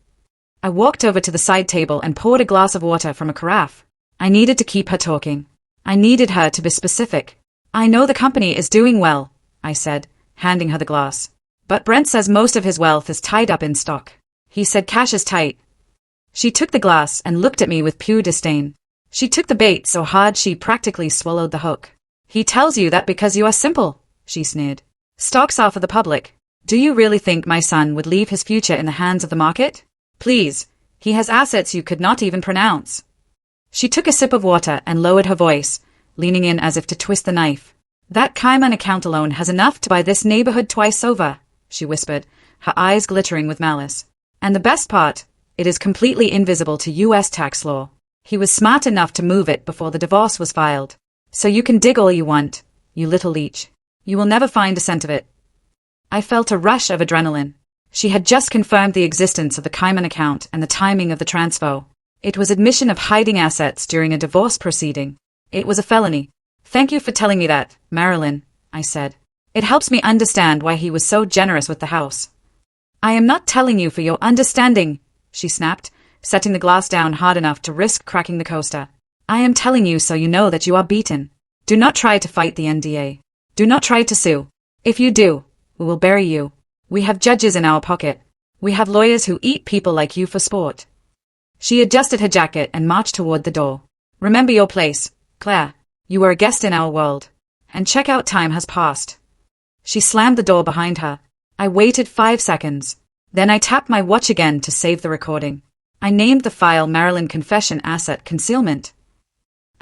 I walked over to the side table and poured a glass of water from a carafe. I needed to keep her talking. I needed her to be specific. I know the company is doing well, I said, handing her the glass. But Brent says most of his wealth is tied up in stock. He said cash is tight. She took the glass and looked at me with pure disdain. She took the bait so hard she practically swallowed the hook. He tells you that because you are simple, she sneered. Stocks are for the public. Do you really think my son would leave his future in the hands of the market? Please, he has assets you could not even pronounce. She took a sip of water and lowered her voice, leaning in as if to twist the knife. That Cayman account alone has enough to buy this neighborhood twice over, she whispered, her eyes glittering with malice. And the best part, it is completely invisible to U.S. tax law. He was smart enough to move it before the divorce was filed. So you can dig all you want, you little leech. You will never find a cent of it. I felt a rush of adrenaline. She had just confirmed the existence of the Cayman account and the timing of the transfer. It was admission of hiding assets during a divorce proceeding. It was a felony. Thank you for telling me that, Marilyn, I said. It helps me understand why he was so generous with the house. I am not telling you for your understanding, she snapped, setting the glass down hard enough to risk cracking the coaster. I am telling you so you know that you are beaten. Do not try to fight the NDA. Do not try to sue. If you do, we will bury you. We have judges in our pocket. We have lawyers who eat people like you for sport. She adjusted her jacket and marched toward the door. Remember your place, Claire. You are a guest in our world. And checkout time has passed. She slammed the door behind her. I waited 5 seconds. Then I tapped my watch again to save the recording. I named the file Marilyn Confession Asset Concealment.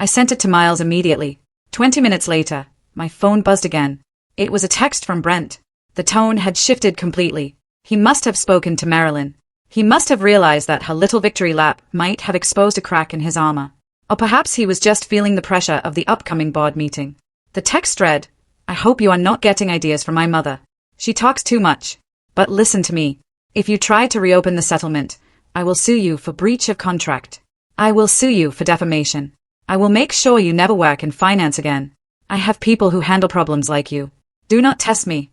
I sent it to Miles immediately. 20 minutes later, my phone buzzed again. It was a text from Brent. The tone had shifted completely. He must have spoken to Marilyn. He must have realized that her little victory lap might have exposed a crack in his armor. Or perhaps he was just feeling the pressure of the upcoming board meeting. The text read, I hope you are not getting ideas from my mother. She talks too much. But listen to me. If you try to reopen the settlement, I will sue you for breach of contract. I will sue you for defamation. I will make sure you never work in finance again. I have people who handle problems like you. Do not test me.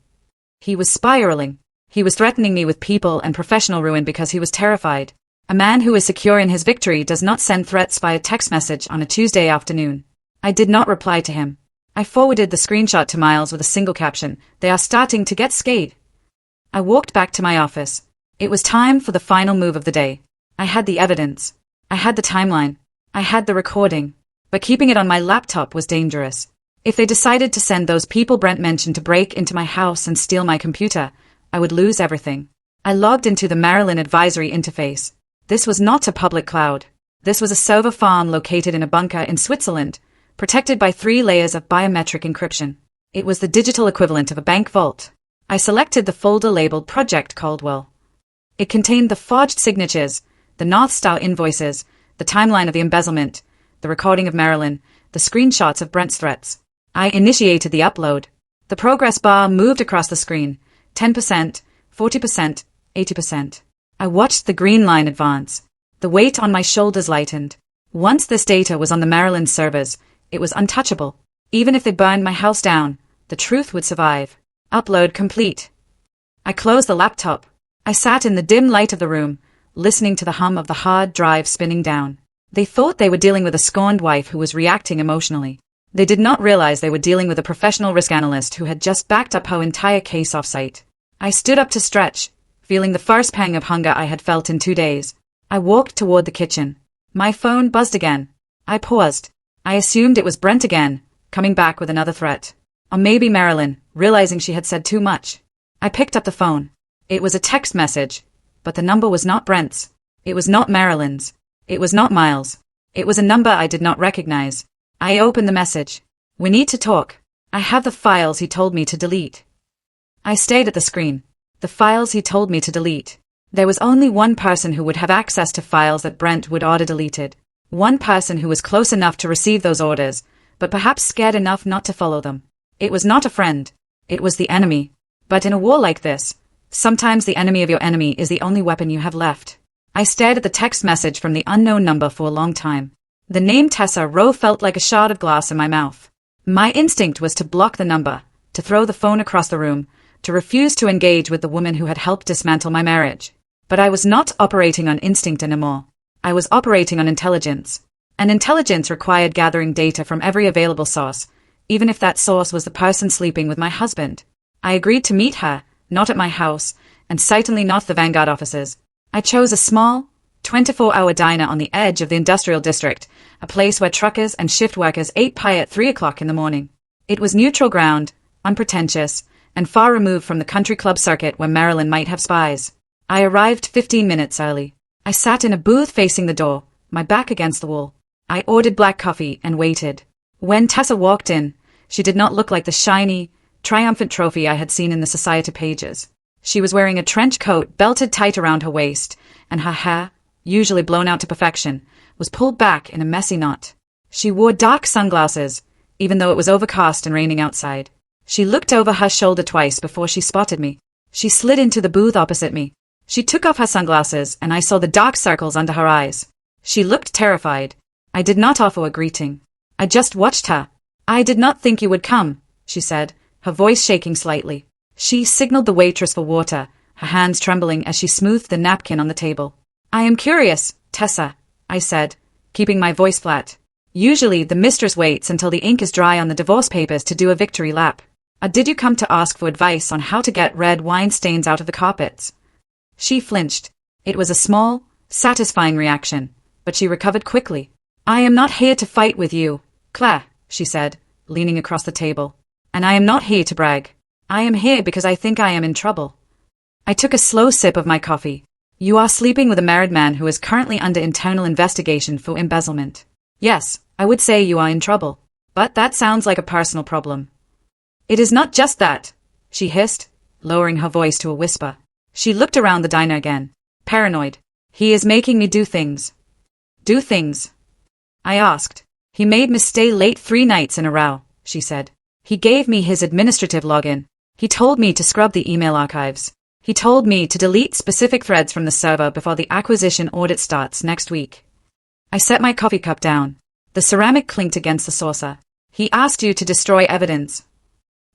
He was spiraling. He was threatening me with people and professional ruin because he was terrified. A man who is secure in his victory does not send threats via text message on a Tuesday afternoon. I did not reply to him. I forwarded the screenshot to Miles with a single caption, They are starting to get scared. I walked back to my office. It was time for the final move of the day. I had the evidence. I had the timeline. I had the recording. But keeping it on my laptop was dangerous. If they decided to send those people Brent mentioned to break into my house and steal my computer, I would lose everything. I logged into the Marilyn Advisory interface. This was not a public cloud. This was a server farm located in a bunker in Switzerland, protected by 3 layers of biometric encryption. It was the digital equivalent of a bank vault. I selected the folder labeled Project Caldwell. It contained the forged signatures, the North Star invoices, the timeline of the embezzlement, the recording of Marilyn, the screenshots of Brent's threats. I initiated the upload. The progress bar moved across the screen. 10%, 40%, 80%. I watched the green line advance. The weight on my shoulders lightened. Once this data was on the Maryland servers, it was untouchable. Even if they burned my house down, the truth would survive. Upload complete. I closed the laptop. I sat in the dim light of the room, listening to the hum of the hard drive spinning down. They thought they were dealing with a scorned wife who was reacting emotionally. They did not realize they were dealing with a professional risk analyst who had just backed up her entire case off-site. I stood up to stretch, feeling the first pang of hunger I had felt in 2 days. I walked toward the kitchen. My phone buzzed again. I paused. I assumed it was Brent again, coming back with another threat. Or maybe Marilyn, realizing she had said too much. I picked up the phone. It was a text message, but the number was not Brent's. It was not Marilyn's. It was not Miles. It was a number I did not recognize. I opened the message. We need to talk. I have the files he told me to delete. I stared at the screen. The files he told me to delete. There was only one person who would have access to files that Brent would order deleted. One person who was close enough to receive those orders, but perhaps scared enough not to follow them. It was not a friend. It was the enemy. But in a war like this, sometimes the enemy of your enemy is the only weapon you have left. I stared at the text message from the unknown number for a long time. The name Tessa Rowe felt like a shard of glass in my mouth. My instinct was to block the number, to throw the phone across the room, to refuse to engage with the woman who had helped dismantle my marriage. But I was not operating on instinct anymore. I was operating on intelligence. And intelligence required gathering data from every available source, even if that source was the person sleeping with my husband. I agreed to meet her, not at my house, and certainly not the Vanguard offices. I chose a small, 24-hour diner on the edge of the industrial district, a place where truckers and shift workers ate pie at 3 o'clock in the morning. It was neutral ground, unpretentious, and far removed from the country club circuit where Marilyn might have spies. I arrived 15 minutes early. I sat in a booth facing the door, my back against the wall. I ordered black coffee and waited. When Tessa walked in, she did not look like the shiny, triumphant trophy I had seen in the society pages. She was wearing a trench coat belted tight around her waist, and her hair, usually blown out to perfection, was pulled back in a messy knot. She wore dark sunglasses, even though it was overcast and raining outside. She looked over her shoulder twice before she spotted me. She slid into the booth opposite me. She took off her sunglasses, and I saw the dark circles under her eyes. She looked terrified. I did not offer a greeting. I just watched her. "I did not think you would come," she said, her voice shaking slightly. She signaled the waitress for water, her hands trembling as she smoothed the napkin on the table. "I am curious, Tessa," I said, keeping my voice flat. "Usually the mistress waits until the ink is dry on the divorce papers to do a victory lap. Or did you come to ask for advice on how to get red wine stains out of the carpets?" She flinched. It was a small, satisfying reaction, but she recovered quickly. "I am not here to fight with you, Claire," she said, leaning across the table. "And I am not here to brag. I am here because I think I am in trouble." I took a slow sip of my coffee. "You are sleeping with a married man who is currently under internal investigation for embezzlement. Yes, I would say you are in trouble. But that sounds like a personal problem." "It is not just that," she hissed, lowering her voice to a whisper. She looked around the diner again. "Paranoid. He is making me do things." "Do things?" I asked. "He made me stay late 3 nights in a row," she said. "He gave me his administrative login. He told me to scrub the email archives. He told me to delete specific threads from the server before the acquisition audit starts next week." I set my coffee cup down. The ceramic clinked against the saucer. "He asked you to destroy evidence?"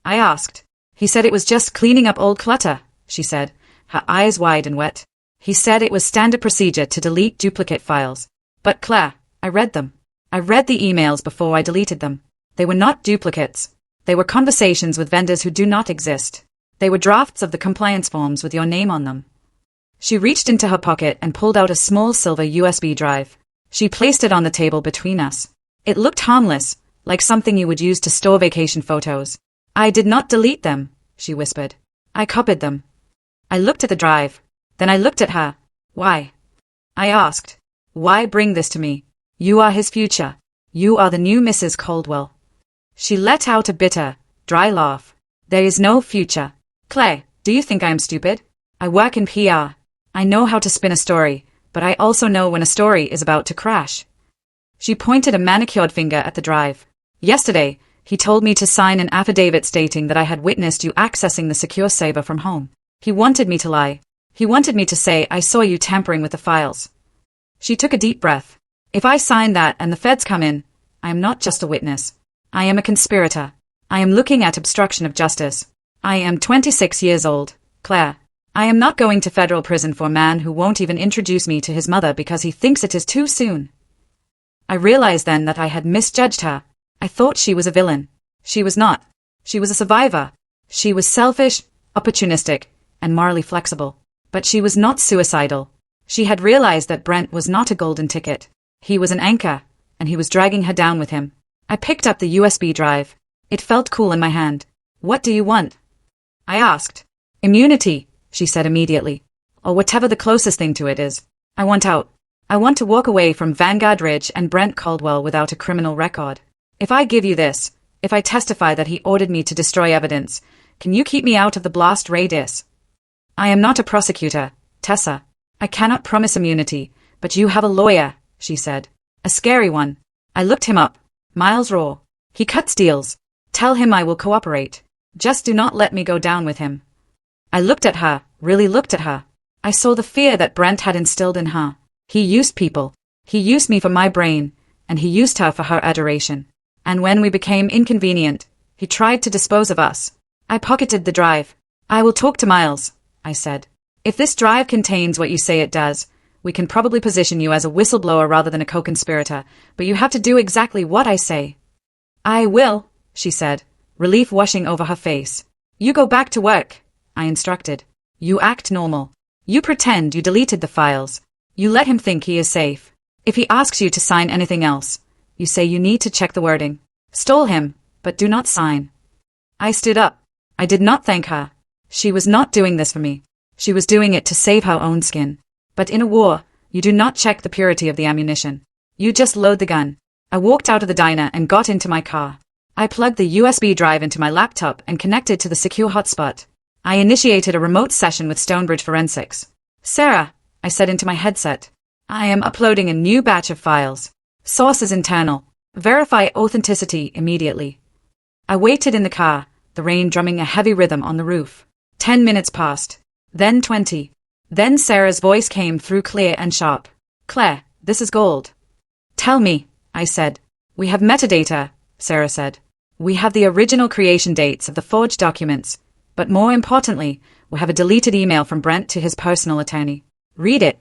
I asked. "He said it was just cleaning up old clutter," she said, her eyes wide and wet. "He said it was standard procedure to delete duplicate files. But Claire, I read them. I read the emails before I deleted them. They were not duplicates. They were conversations with vendors who do not exist. They were drafts of the compliance forms with your name on them." She reached into her pocket and pulled out a small silver USB drive. She placed it on the table between us. It looked harmless, like something you would use to store vacation photos. "I did not delete them," she whispered. "I copied them." I looked at the drive. Then I looked at her. "Why?" I asked. "Why bring this to me? You are his future. You are the new Mrs. Caldwell." She let out a bitter, dry laugh. "There is no future. Claire, do you think I am stupid? I work in PR. I know how to spin a story, but I also know when a story is about to crash." She pointed a manicured finger at the drive. "Yesterday, he told me to sign an affidavit stating that I had witnessed you accessing the secure saver from home. He wanted me to lie. He wanted me to say I saw you tampering with the files." She took a deep breath. "If I sign that and the feds come in, I am not just a witness. I am a conspirator. I am looking at obstruction of justice. I am 26 years old, Claire. I am not going to federal prison for a man who won't even introduce me to his mother because he thinks it is too soon." I realized then that I had misjudged her. I thought she was a villain. She was not. She was a survivor. She was selfish, opportunistic, and morally flexible. But she was not suicidal. She had realized that Brent was not a golden ticket. He was an anchor, and he was dragging her down with him. I picked up the USB drive. It felt cool in my hand. "What do you want?" I asked. "Immunity," she said immediately. "Or whatever the closest thing to it is. I want out. I want to walk away from Vanguard Ridge and Brent Caldwell without a criminal record. If I give you this, if I testify that he ordered me to destroy evidence, can you keep me out of the blast radius?" "I am not a prosecutor, Tessa. I cannot promise immunity, but you have a lawyer," she said. "A scary one." I looked him up. Miles Raw. He cuts deals. Tell him I will cooperate. Just do not let me go down with him. I looked at her, really looked at her. I saw the fear that Brent had instilled in her. He used people. He used me for my brain, and he used her for her adoration. And when we became inconvenient, he tried to dispose of us. I pocketed the drive. I will talk to Miles, I said. If this drive contains what you say it does, we can probably position you as a whistleblower rather than a co-conspirator, but you have to do exactly what I say. I will, she said, relief washing over her face. You go back to work, I instructed. You act normal. You pretend you deleted the files. You let him think he is safe. If he asks you to sign anything else, you say you need to check the wording. Stole him, but do not sign. I stood up. I did not thank her. She was not doing this for me. She was doing it to save her own skin. But in a war, you do not check the purity of the ammunition. You just load the gun. I walked out of the diner and got into my car. I plugged the USB drive into my laptop and connected to the secure hotspot. I initiated a remote session with Stonebridge Forensics. Sarah, I said into my headset, I am uploading a new batch of files. Source is internal. Verify authenticity immediately. I waited in the car, the rain drumming a heavy rhythm on the roof. 10 minutes passed. Then 20. Then Sarah's voice came through clear and sharp. Claire, this is gold. Tell me, I said. We have metadata, Sarah said. We have the original creation dates of the forged documents, but more importantly, we have a deleted email from Brent to his personal attorney. Read it.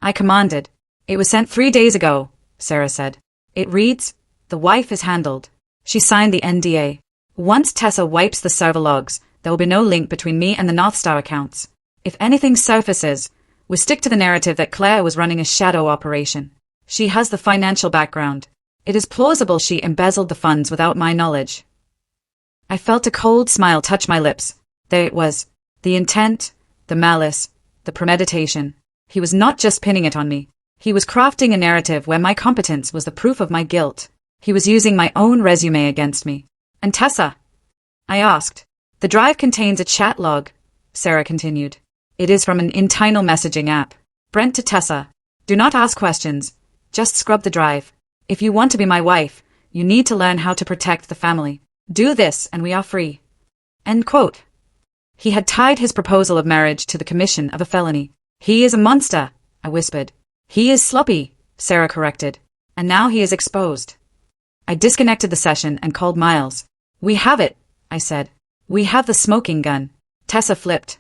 I commanded. It was sent 3 days ago, Sarah said. It reads, the wife is handled. She signed the NDA. Once Tessa wipes the server logs, there will be no link between me and the North Star accounts. If anything surfaces, we stick to the narrative that Claire was running a shadow operation. She has the financial background. It is plausible she embezzled the funds without my knowledge. I felt a cold smile touch my lips. There it was. The intent, the malice, the premeditation. He was not just pinning it on me. He was crafting a narrative where my competence was the proof of my guilt. He was using my own resume against me. And Tessa? I asked. The drive contains a chat log, Sarah continued. It is from an internal messaging app. Brent to Tessa. Do not ask questions. Just scrub the drive. If you want to be my wife, you need to learn how to protect the family. Do this and we are free. End quote. He had tied his proposal of marriage to the commission of a felony. He is a monster, I whispered. He is sloppy, Sarah corrected. And now he is exposed. I disconnected the session and called Miles. We have it, I said. We have the smoking gun. Tessa flipped.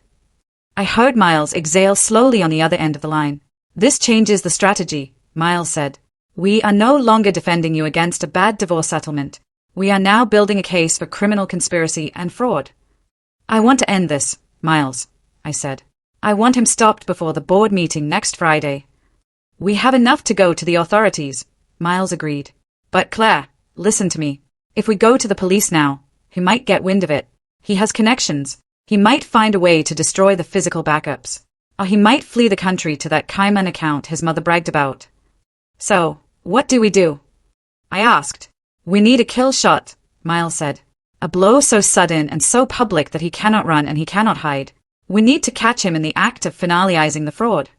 I heard Miles exhale slowly on the other end of the line. This changes the strategy, Miles said. We are no longer defending you against a bad divorce settlement. We are now building a case for criminal conspiracy and fraud. I want to end this, Miles, I said. I want him stopped before the board meeting next Friday. We have enough to go to the authorities, Miles agreed. But Claire, listen to me. If we go to the police now, he might get wind of it. He has connections. He might find a way to destroy the physical backups. Or he might flee the country to that Cayman account his mother bragged about. So, what do we do? I asked. We need a kill shot, Miles said. A blow so sudden and so public that he cannot run and he cannot hide. We need to catch him in the act of finalizing the fraud.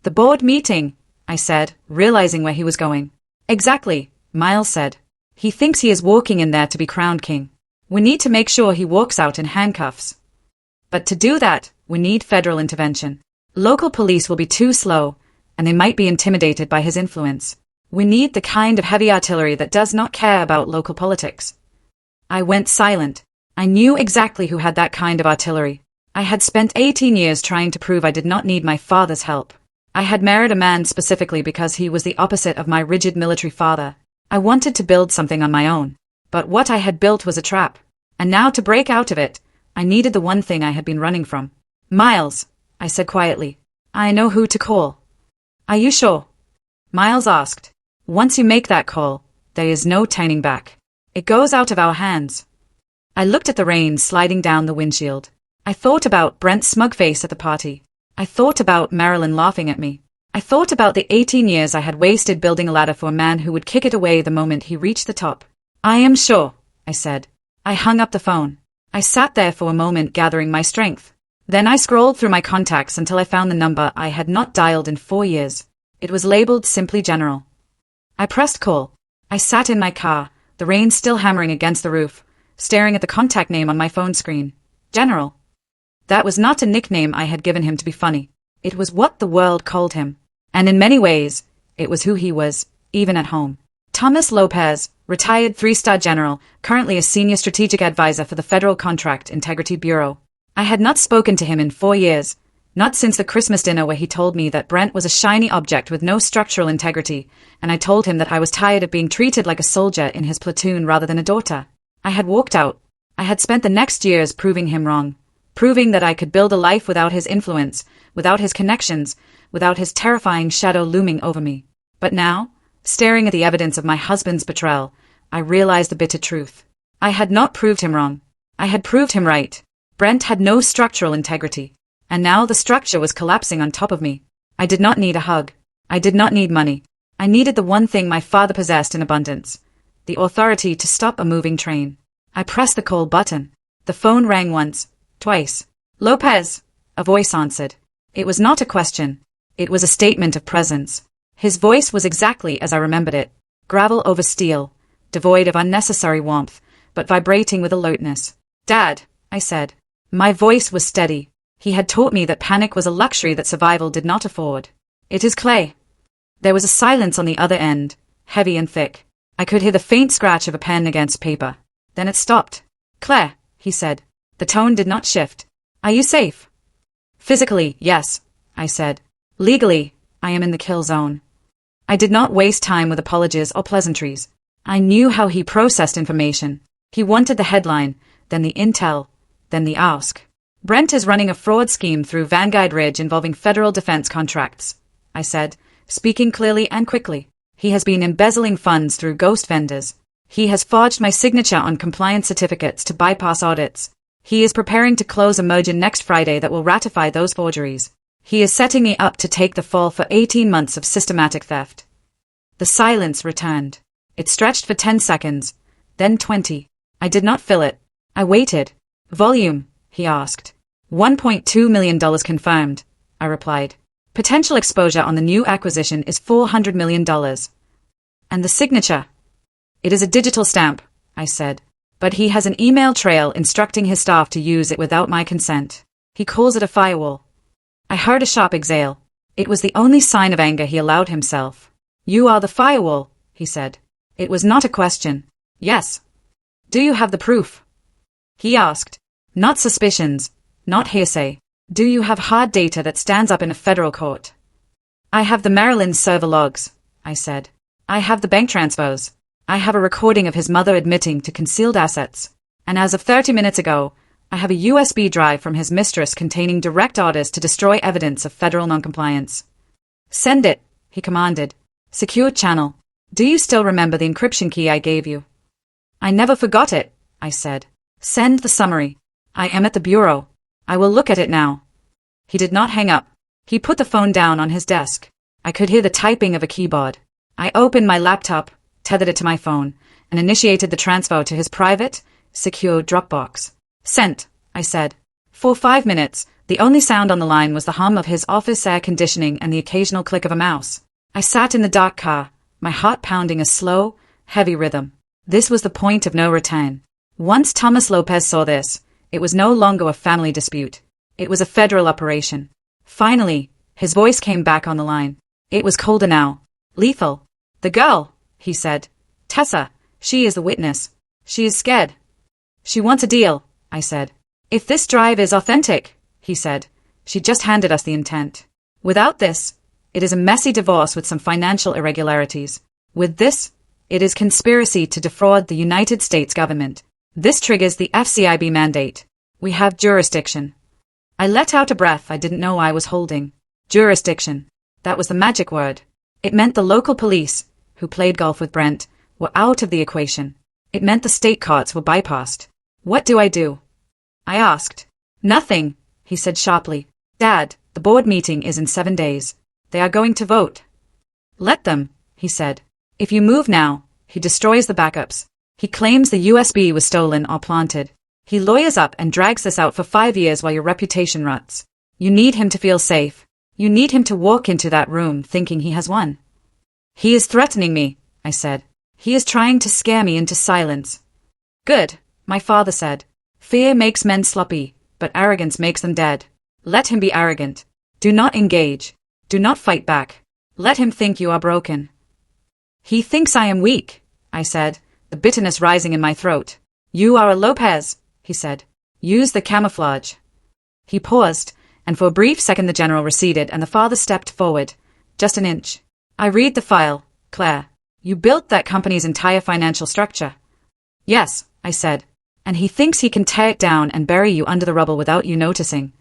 The board meeting, I said, realizing where he was going. Exactly, Miles said. He thinks he is walking in there to be crowned king. We need to make sure he walks out in handcuffs. But to do that, we need federal intervention. Local police will be too slow, and they might be intimidated by his influence. We need the kind of heavy artillery that does not care about local politics. I went silent. I knew exactly who had that kind of artillery. I had spent 18 years trying to prove I did not need my father's help. I had married a man specifically because he was the opposite of my rigid military father. I wanted to build something on my own. But what I had built was a trap. And now to break out of it, I needed the one thing I had been running from. Miles, I said quietly. I know who to call. Are you sure? Miles asked. Once you make that call, there is no turning back. It goes out of our hands. I looked at the rain sliding down the windshield. I thought about Brent's smug face at the party. I thought about Marilyn laughing at me. I thought about the 18 years I had wasted building a ladder for a man who would kick it away the moment he reached the top. I am sure, I said. I hung up the phone. I sat there for a moment gathering my strength. Then I scrolled through my contacts until I found the number I had not dialed in 4 years. It was labeled Simply General. I pressed call. I sat in my car, the rain still hammering against the roof, staring at the contact name on my phone screen. General. That was not a nickname I had given him to be funny. It was what the world called him. And in many ways, it was who he was, even at home. Thomas Lopez, retired 3-star general, currently a senior strategic advisor for the Federal Contract Integrity Bureau. I had not spoken to him in 4 years, not since the Christmas dinner where he told me that Brent was a shiny object with no structural integrity, and I told him that I was tired of being treated like a soldier in his platoon rather than a daughter. I had walked out. I had spent the next years proving him wrong, proving that I could build a life without his influence, without his connections, without his terrifying shadow looming over me. But now, staring at the evidence of my husband's betrayal, I realized the bitter truth. I had not proved him wrong. I had proved him right. Brent had no structural integrity, and now the structure was collapsing on top of me. I did not need a hug. I did not need money. I needed the one thing my father possessed in abundance: the authority to stop a moving train. I pressed the call button. The phone rang once, twice. "Lopez," a voice answered. It was not a question. It was a statement of presence. His voice was exactly as I remembered it: gravel over steel, devoid of unnecessary warmth, but vibrating with alertness. "Dad," I said. My voice was steady. He had taught me that panic was a luxury that survival did not afford. "It is Clay." There was a silence on the other end, heavy and thick. I could hear the faint scratch of a pen against paper. Then it stopped. "Claire," he said. The tone did not shift. "Are you safe?" "Physically, yes," I said. "Legally, I am in the kill zone." I did not waste time with apologies or pleasantries. I knew how he processed information. He wanted the headline, then the intel, then the ask. "Brent is running a fraud scheme through Vanguard Ridge involving federal defense contracts," I said, speaking clearly and quickly. "He has been embezzling funds through ghost vendors. He has forged my signature on compliance certificates to bypass audits. He is preparing to close a merger next Friday that will ratify those forgeries. He is setting me up to take the fall for 18 months of systematic theft." The silence returned. It stretched for 10 seconds, then 20. I did not fill it. I waited. "Volume?" he asked. $1.2 million confirmed, I replied. "Potential exposure on the new acquisition is $400 million. And the signature?" "It is a digital stamp," I said. "But he has an email trail instructing his staff to use it without my consent. He calls it a firewall." I heard a sharp exhale. It was the only sign of anger he allowed himself. "You are the firewall," he said. It was not a question. "Yes." "Do you have the proof?" he asked. "Not suspicions, not hearsay. Do you have hard data that stands up in a federal court?" "I have the Maryland server logs," I said. "I have the bank transfers. I have a recording of his mother admitting to concealed assets. And as of 30 minutes ago, I have a USB drive from his mistress containing direct orders to destroy evidence of federal noncompliance." "Send it," he commanded. "Secure channel. Do you still remember the encryption key I gave you?" "I never forgot it," I said. "Send the summary. I am at the bureau. I will look at it now." He did not hang up. He put the phone down on his desk. I could hear the typing of a keyboard. I opened my laptop, tethered it to my phone, and initiated the transfer to his private, secure Dropbox. "Sent," I said. For 5 minutes, the only sound on the line was the hum of his office air conditioning and the occasional click of a mouse. I sat in the dark car, my heart pounding a slow, heavy rhythm. This was the point of no return. Once Thomas Lopez saw this, it was no longer a family dispute. It was a federal operation. Finally, his voice came back on the line. It was colder now. "Lethal." "The girl," he said. "Tessa, she is the witness. She is scared." "She wants a deal," I said. "If this drive is authentic," he said. "She just handed us the intent. Without this, it is a messy divorce with some financial irregularities. With this, it is conspiracy to defraud the United States government. This triggers the FCIB mandate. We have jurisdiction." I let out a breath I didn't know I was holding. Jurisdiction. That was the magic word. It meant the local police, who played golf with Brent, were out of the equation. It meant the state courts were bypassed. "What do I do?" I asked. "Nothing," he said sharply. "Dad, the board meeting is in 7 days. They are going to vote." "Let them," he said. "If you move now, he destroys the backups. He claims the USB was stolen or planted. He lawyers up and drags this out for 5 years while your reputation rots. You need him to feel safe. You need him to walk into that room thinking he has won." "He is threatening me," I said. "He is trying to scare me into silence." "Good," my father said. "Fear makes men sloppy, but arrogance makes them dead. Let him be arrogant. Do not engage. Do not fight back. Let him think you are broken." He thinks I am weak, I said, the bitterness rising in my throat. You are a Lopez, he said. Use the camouflage. He paused, and for a brief second the general receded and the father stepped forward, just an inch. I read the file, Claire. You built that company's entire financial structure. Yes, I said. And he thinks he can tear it down and bury you under the rubble without you noticing.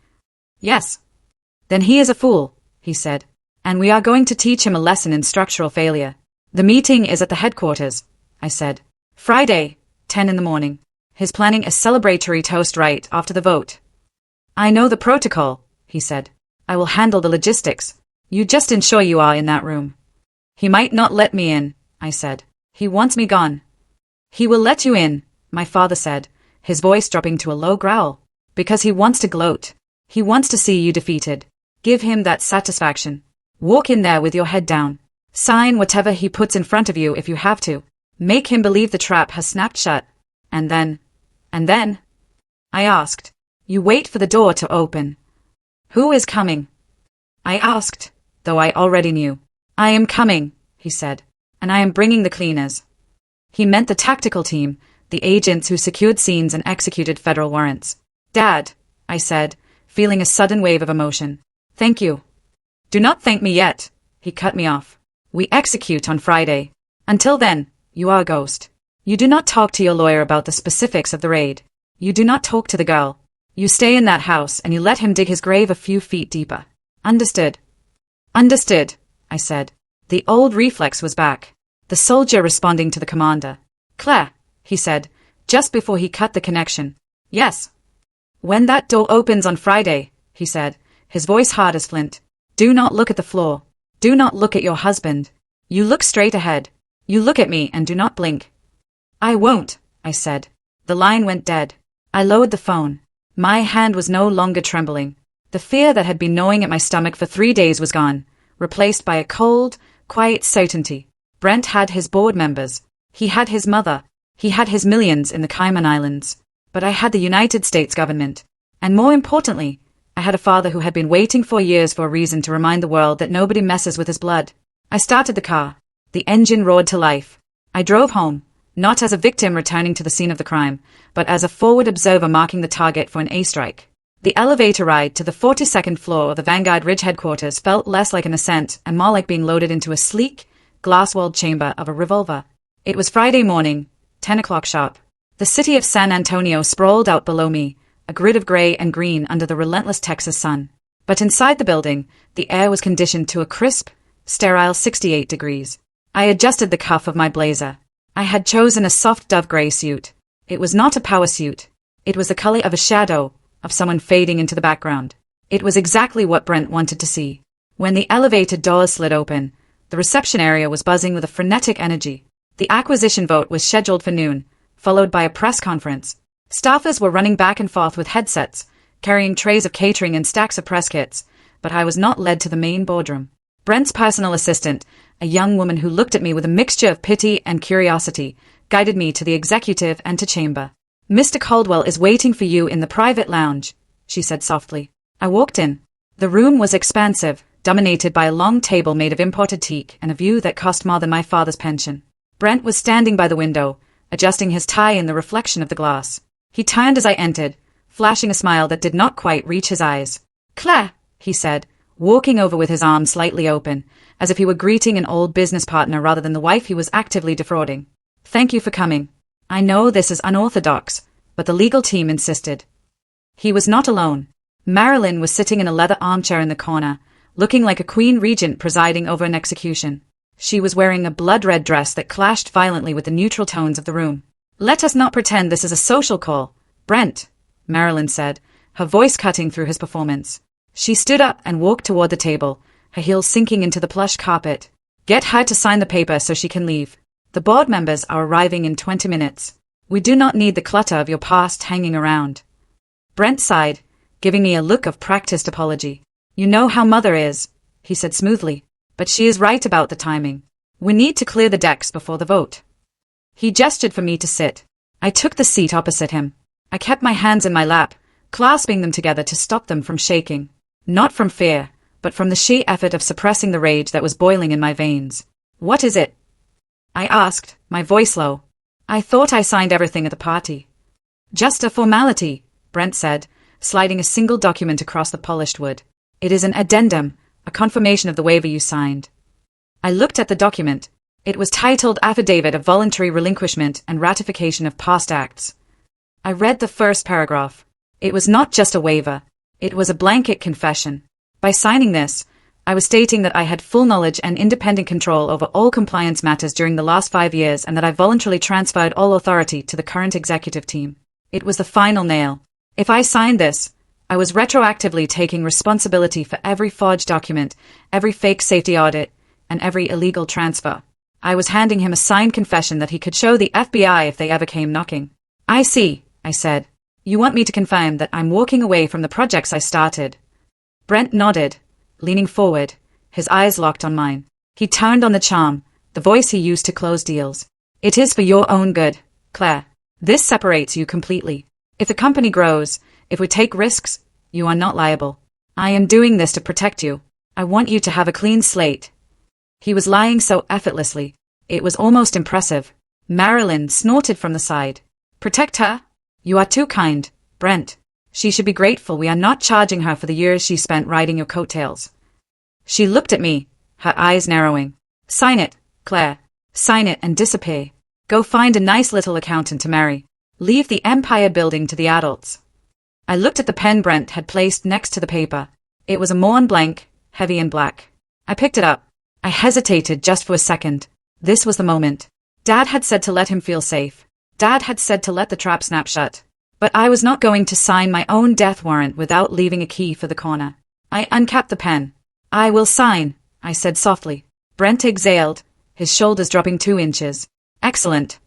Yes. Then he is a fool, he said. And we are going to teach him a lesson in structural failure. The meeting is at the headquarters, I said. Friday, 10 in the morning. He's planning a celebratory toast right after the vote. I know the protocol, he said. I will handle the logistics. You just ensure you are in that room. He might not let me in, I said. He wants me gone. He will let you in, my father said, his voice dropping to a low growl. Because he wants to gloat. He wants to see you defeated. Give him that satisfaction. Walk in there with your head down. Sign whatever he puts in front of you if you have to. Make him believe the trap has snapped shut. And then? I asked. You wait for the door to open. Who is coming? I asked, though I already knew. I am coming, he said, and I am bringing the cleaners. He meant the tactical team, the agents who secured scenes and executed federal warrants. Dad, I said, feeling a sudden wave of emotion. Thank you. Do not thank me yet, he cut me off. We execute on Friday. Until then, you are a ghost. You do not talk to your lawyer about the specifics of the raid. You do not talk to the girl. You stay in that house and you let him dig his grave a few feet deeper. Understood? Understood, I said. The old reflex was back. The soldier responding to the commander. Claire, he said, just before he cut the connection. Yes. When that door opens on Friday, he said, his voice hard as flint. Do not look at the floor. Do not look at your husband. You look straight ahead. You look at me and do not blink. I won't, I said. The line went dead. I lowered the phone. My hand was no longer trembling. The fear that had been gnawing at my stomach for 3 days was gone, replaced by a cold, quiet certainty. Brent had his board members. He had his mother. He had his millions in the Cayman Islands. But I had the United States government. And more importantly, I had a father who had been waiting for years for a reason to remind the world that nobody messes with his blood. I started the car. The engine roared to life. I drove home, not as a victim returning to the scene of the crime, but as a forward observer marking the target for an airstrike. The elevator ride to the 42nd floor of the Vanguard Ridge headquarters felt less like an ascent and more like being loaded into a sleek, glass-walled chamber of a revolver. It was Friday morning, 10 o'clock sharp. The city of San Antonio sprawled out below me, a grid of gray and green under the relentless Texas sun. But inside the building, the air was conditioned to a crisp, sterile 68 degrees. I adjusted the cuff of my blazer. I had chosen a soft dove gray suit. It was not a power suit. It was the color of a shadow, of someone fading into the background. It was exactly what Brent wanted to see. When the elevator doors slid open, the reception area was buzzing with a frenetic energy. The acquisition vote was scheduled for noon, followed by a press conference. Staffers were running back and forth with headsets, carrying trays of catering and stacks of press kits, but I was not led to the main boardroom. Brent's personal assistant, a young woman who looked at me with a mixture of pity and curiosity, guided me to the executive antechamber. Mr. Caldwell is waiting for you in the private lounge, she said softly. I walked in. The room was expansive, dominated by a long table made of imported teak and a view that cost more than my father's pension. Brent was standing by the window, adjusting his tie in the reflection of the glass. He turned as I entered, flashing a smile that did not quite reach his eyes. Claire, he said, walking over with his arms slightly open, as if he were greeting an old business partner rather than the wife he was actively defrauding. Thank you for coming. I know this is unorthodox, but the legal team insisted. He was not alone. Marilyn was sitting in a leather armchair in the corner, looking like a queen regent presiding over an execution. She was wearing a blood-red dress that clashed violently with the neutral tones of the room. Let us not pretend this is a social call, Brent, Marilyn said, her voice cutting through his performance. She stood up and walked toward the table, her heels sinking into the plush carpet. Get her to sign the paper so she can leave. The board members are arriving in 20 minutes. We do not need the clutter of your past hanging around. Brent sighed, giving me a look of practiced apology. You know how Mother is, he said smoothly, but she is right about the timing. We need to clear the decks before the vote. He gestured for me to sit. I took the seat opposite him. I kept my hands in my lap, clasping them together to stop them from shaking. Not from fear, but from the sheer effort of suppressing the rage that was boiling in my veins. What is it? I asked, my voice low. I thought I signed everything at the party. Just a formality, Brent said, sliding a single document across the polished wood. It is an addendum, a confirmation of the waiver you signed. I looked at the document. It was titled Affidavit of Voluntary Relinquishment and Ratification of Past Acts. I read the first paragraph. It was not just a waiver. It was a blanket confession. By signing this, I was stating that I had full knowledge and independent control over all compliance matters during the last 5 years and that I voluntarily transferred all authority to the current executive team. It was the final nail. If I signed this, I was retroactively taking responsibility for every forged document, every fake safety audit, and every illegal transfer. I was handing him a signed confession that he could show the FBI if they ever came knocking. I see, I said. You want me to confirm that I'm walking away from the projects I started? Brent nodded, leaning forward, his eyes locked on mine. He turned on the charm, the voice he used to close deals. It is for your own good, Claire. This separates you completely. If the company grows, if we take risks, you are not liable. I am doing this to protect you. I want you to have a clean slate. He was lying so effortlessly. It was almost impressive. Marilyn snorted from the side. Protect her? You are too kind, Brent. She should be grateful we are not charging her for the years she spent riding your coattails. She looked at me, her eyes narrowing. Sign it, Claire. Sign it and disappear. Go find a nice little accountant to marry. Leave the empire building to the adults. I looked at the pen Brent had placed next to the paper. It was a Mont Blanc, heavy and black. I picked it up. I hesitated just for a second. This was the moment. Dad had said to let him feel safe. Dad had said to let the trap snap shut. But I was not going to sign my own death warrant without leaving a key for the corner. I uncapped the pen. I will sign, I said softly. Brent exhaled, his shoulders dropping 2 inches. Excellent.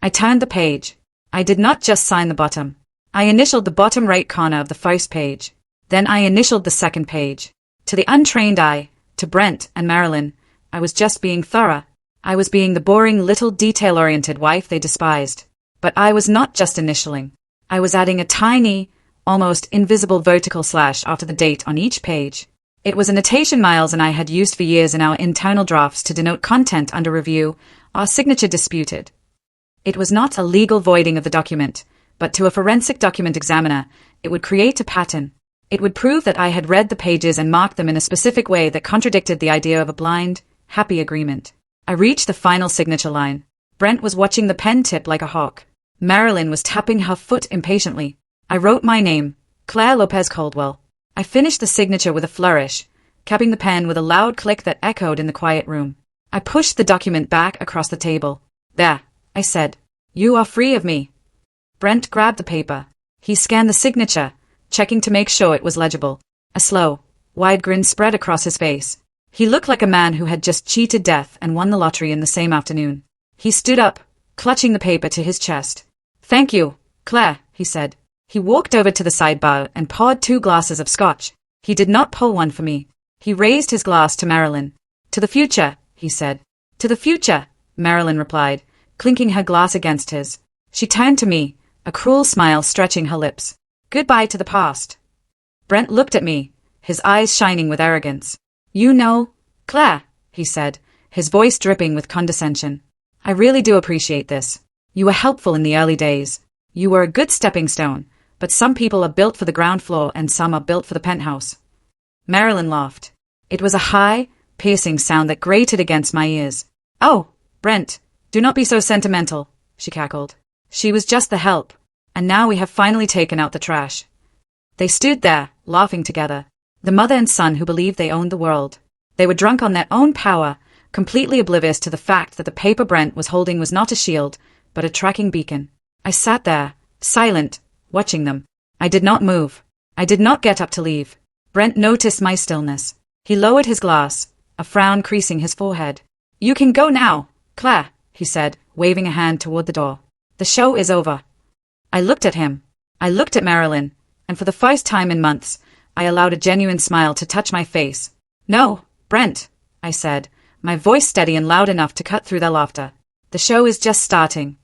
I turned the page. I did not just sign the bottom. I initialed the bottom right corner of the first page. Then I initialed the second page. To the untrained eye, to Brent and Marilyn, I was just being thorough. I was being the boring little detail-oriented wife they despised. But I was not just initialing. I was adding a tiny, almost invisible vertical slash after the date on each page. It was a notation Miles and I had used for years in our internal drafts to denote content under review, our signature disputed. It was not a legal voiding of the document, but to a forensic document examiner, it would create a pattern. It would prove that I had read the pages and marked them in a specific way that contradicted the idea of a blind, happy agreement. I reached the final signature line. Brent was watching the pen tip like a hawk. Marilyn was tapping her foot impatiently. I wrote my name, Claire Lopez Caldwell. I finished the signature with a flourish, capping the pen with a loud click that echoed in the quiet room. I pushed the document back across the table. There, I said. You are free of me. Brent grabbed the paper. He scanned the signature, checking to make sure it was legible. A slow, wide grin spread across his face. He looked like a man who had just cheated death and won the lottery in the same afternoon. He stood up, clutching the paper to his chest. Thank you, Claire, he said. He walked over to the sidebar and poured 2 glasses of scotch. He did not pull one for me. He raised his glass to Marilyn. To the future, he said. To the future, Marilyn replied, clinking her glass against his. She turned to me, a cruel smile stretching her lips. Goodbye to the past. Brent looked at me, his eyes shining with arrogance. You know, Claire, he said, his voice dripping with condescension. I really do appreciate this. You were helpful in the early days. You were a good stepping stone, but some people are built for the ground floor and some are built for the penthouse. Marilyn laughed. It was a high, piercing sound that grated against my ears. Oh, Brent, do not be so sentimental, she cackled. She was just the help, and now we have finally taken out the trash. They stood there, laughing together, the mother and son who believed they owned the world. They were drunk on their own power, completely oblivious to the fact that the paper Brent was holding was not a shield, but a tracking beacon. I sat there, silent, watching them. I did not move. I did not get up to leave. Brent noticed my stillness. He lowered his glass, a frown creasing his forehead. You can go now, Claire, he said, waving a hand toward the door. The show is over. I looked at him. I looked at Marilyn, and for the first time in months, I allowed a genuine smile to touch my face. No, Brent, I said, my voice steady and loud enough to cut through their laughter. The show is just starting.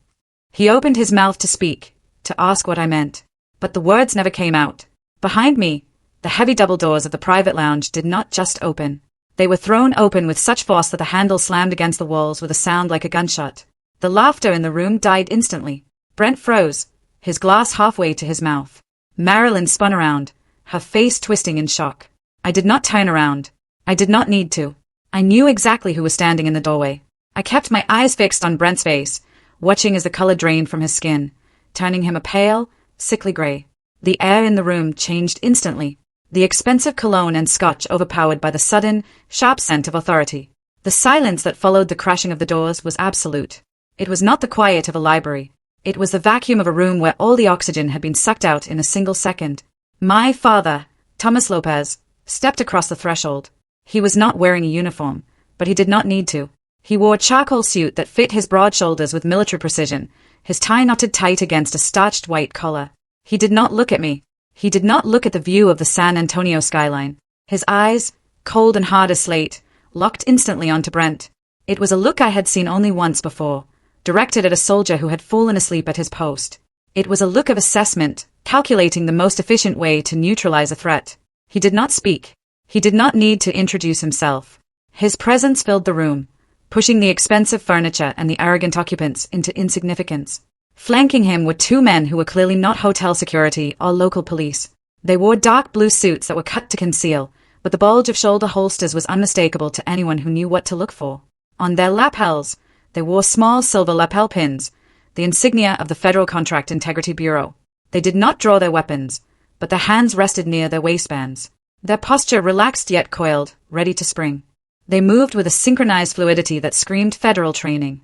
He opened his mouth to speak, to ask what I meant, but the words never came out. Behind me, the heavy double doors of the private lounge did not just open. They were thrown open with such force that the handle slammed against the walls with a sound like a gunshot. The laughter in the room died instantly. Brent froze, his glass halfway to his mouth. Marilyn spun around, her face twisting in shock. I did not turn around. I did not need to. I knew exactly who was standing in the doorway. I kept my eyes fixed on Brent's face, watching as the color drained from his skin, turning him a pale, sickly gray. The air in the room changed instantly, the expensive cologne and scotch overpowered by the sudden, sharp scent of authority. The silence that followed the crashing of the doors was absolute. It was not the quiet of a library. It was the vacuum of a room where all the oxygen had been sucked out in a single second. My father, Thomas Lopez, stepped across the threshold. He was not wearing a uniform, but he did not need to. He wore a charcoal suit that fit his broad shoulders with military precision, his tie knotted tight against a starched white collar. He did not look at me. He did not look at the view of the San Antonio skyline. His eyes, cold and hard as slate, locked instantly onto Brent. It was a look I had seen only once before, directed at a soldier who had fallen asleep at his post. It was a look of assessment, calculating the most efficient way to neutralize a threat. He did not speak. He did not need to introduce himself. His presence filled the room, pushing the expensive furniture and the arrogant occupants into insignificance. Flanking him were two men who were clearly not hotel security or local police. They wore dark blue suits that were cut to conceal, but the bulge of shoulder holsters was unmistakable to anyone who knew what to look for. On their lapels, they wore small silver lapel pins, the insignia of the Federal Contract Integrity Bureau. They did not draw their weapons, but their hands rested near their waistbands. Their posture relaxed yet coiled, ready to spring. They moved with a synchronized fluidity that screamed federal training.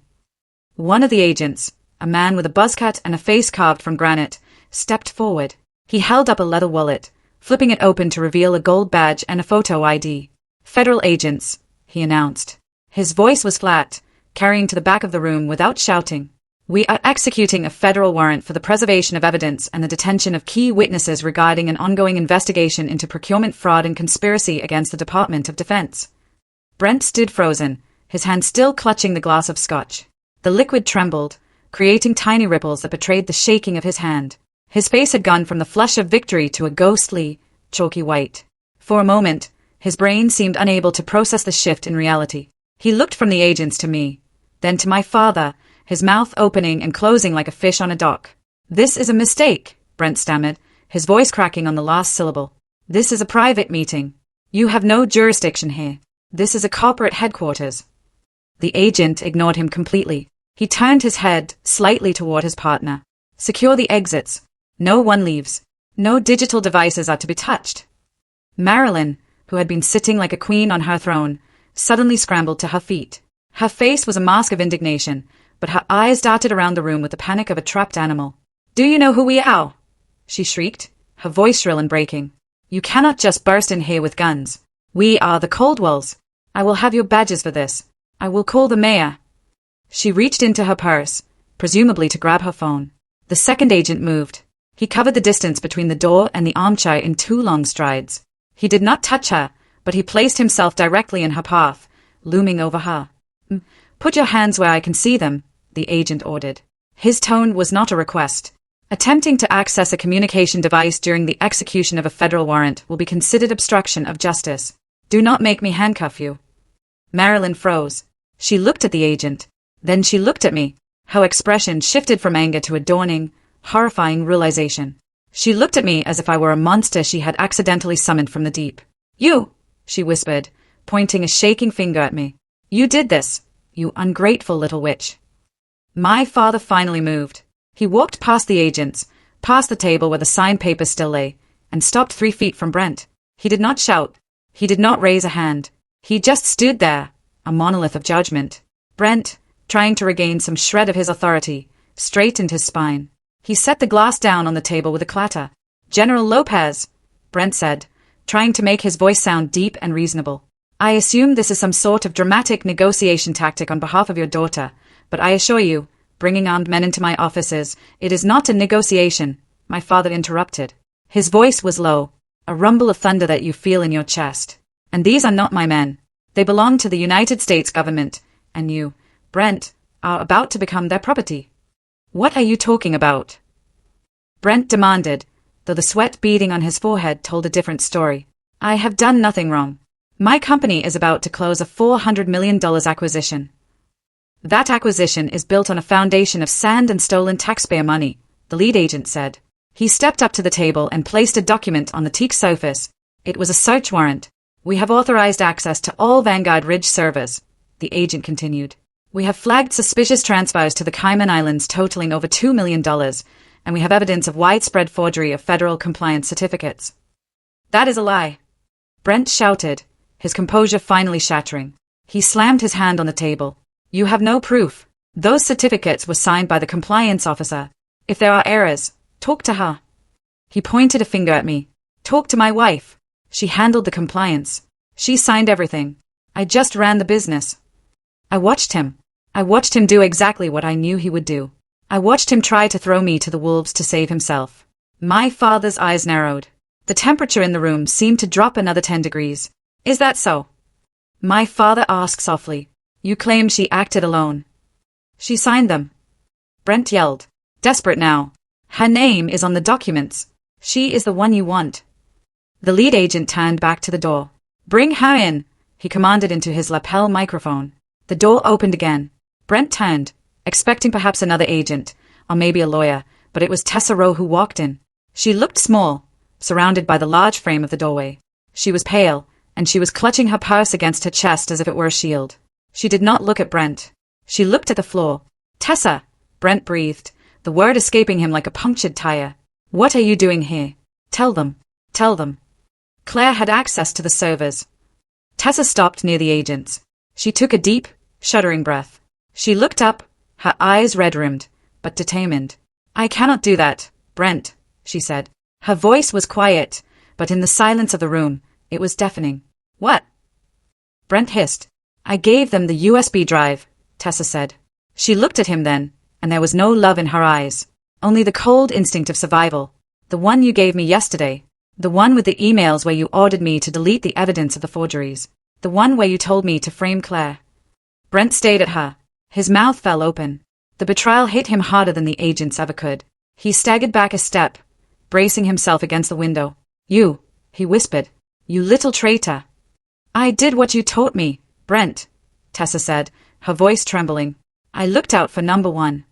One of the agents, a man with a buzz cut and a face carved from granite, stepped forward. He held up a leather wallet, flipping it open to reveal a gold badge and a photo ID. Federal agents, he announced. His voice was flat, carrying to the back of the room without shouting. We are executing a federal warrant for the preservation of evidence and the detention of key witnesses regarding an ongoing investigation into procurement fraud and conspiracy against the Department of Defense. Brent stood frozen, his hand still clutching the glass of scotch. The liquid trembled, creating tiny ripples that betrayed the shaking of his hand. His face had gone from the flush of victory to a ghostly, chalky white. For a moment, his brain seemed unable to process the shift in reality. He looked from the agents to me, then to my father, his mouth opening and closing like a fish on a dock. This is a mistake, Brent stammered, his voice cracking on the last syllable. This is a private meeting. You have no jurisdiction here. This is a corporate headquarters. The agent ignored him completely. He turned his head slightly toward his partner. Secure the exits. No one leaves. No digital devices are to be touched. Marilyn, who had been sitting like a queen on her throne, suddenly scrambled to her feet. Her face was a mask of indignation, but her eyes darted around the room with the panic of a trapped animal. Do you know who we are? She shrieked, her voice shrill and breaking. You cannot just burst in here with guns. We are the Coldwells. I will have your badges for this. I will call the mayor. She reached into her purse, presumably to grab her phone. The second agent moved. He covered the distance between the door and the armchair in 2 long strides. He did not touch her, but he placed himself directly in her path, looming over her. Put your hands where I can see them, the agent ordered. His tone was not a request. Attempting to access a communication device during the execution of a federal warrant will be considered obstruction of justice. Do not make me handcuff you. Marilyn froze. She looked at the agent. Then she looked at me. Her expression shifted from anger to a dawning, horrifying realization. She looked at me as if I were a monster she had accidentally summoned from the deep. You, she whispered, pointing a shaking finger at me. You did this, you ungrateful little witch. My father finally moved. He walked past the agents, past the table where the signed papers still lay, and stopped 3 feet from Brent. He did not shout. He did not raise a hand. He just stood there, a monolith of judgment. Brent, trying to regain some shred of his authority, straightened his spine. He set the glass down on the table with a clatter. General Lopez, Brent said, trying to make his voice sound deep and reasonable. I assume this is some sort of dramatic negotiation tactic on behalf of your daughter, but I assure you, bringing armed men into my offices, it is not a negotiation, my father interrupted. His voice was low, a rumble of thunder that you feel in your chest. And these are not my men. They belong to the United States government, and you, Brent, are about to become their property. What are you talking about? Brent demanded, though the sweat beading on his forehead told a different story. I have done nothing wrong. My company is about to close a $400 million acquisition. That acquisition is built on a foundation of sand and stolen taxpayer money, the lead agent said. He stepped up to the table and placed a document on the teak surface. It was a search warrant. We have authorized access to all Vanguard Ridge servers, the agent continued. We have flagged suspicious transfers to the Cayman Islands totaling over $2 million, and we have evidence of widespread forgery of federal compliance certificates. That is a lie, Brent shouted, his composure finally shattering. He slammed his hand on the table. You have no proof. Those certificates were signed by the compliance officer. If there are errors, talk to her. He pointed a finger at me. Talk to my wife. She handled the compliance. She signed everything. I just ran the business. I watched him. I watched him do exactly what I knew he would do. I watched him try to throw me to the wolves to save himself. My father's eyes narrowed. The temperature in the room seemed to drop another 10 degrees. Is that so? My father asked softly. You claim she acted alone. She signed them. Brent yelled, desperate now. Her name is on the documents. She is the one you want. The lead agent turned back to the door. Bring her in, he commanded into his lapel microphone. The door opened again. Brent turned, expecting perhaps another agent, or maybe a lawyer, but it was Tessa Rowe who walked in. She looked small, surrounded by the large frame of the doorway. She was pale, and she was clutching her purse against her chest as if it were a shield. She did not look at Brent. She looked at the floor. Tessa, Brent breathed, the word escaping him like a punctured tire. What are you doing here? Tell them. Tell them. Claire had access to the servers. Tessa stopped near the agents. She took a deep, shuddering breath. She looked up, her eyes red-rimmed, but determined. I cannot do that, Brent, she said. Her voice was quiet, but in the silence of the room, it was deafening. What? Brent hissed. I gave them the USB drive, Tessa said. She looked at him then, and there was no love in her eyes, only the cold instinct of survival. The one you gave me yesterday. The one with the emails where you ordered me to delete the evidence of the forgeries. The one where you told me to frame Claire. Brent stayed at her. His mouth fell open. The betrayal hit him harder than the agents ever could. He staggered back a step, bracing himself against the window. You, he whispered. You little traitor. I did what you taught me, Brent, Tessa said, her voice trembling. I looked out for number one.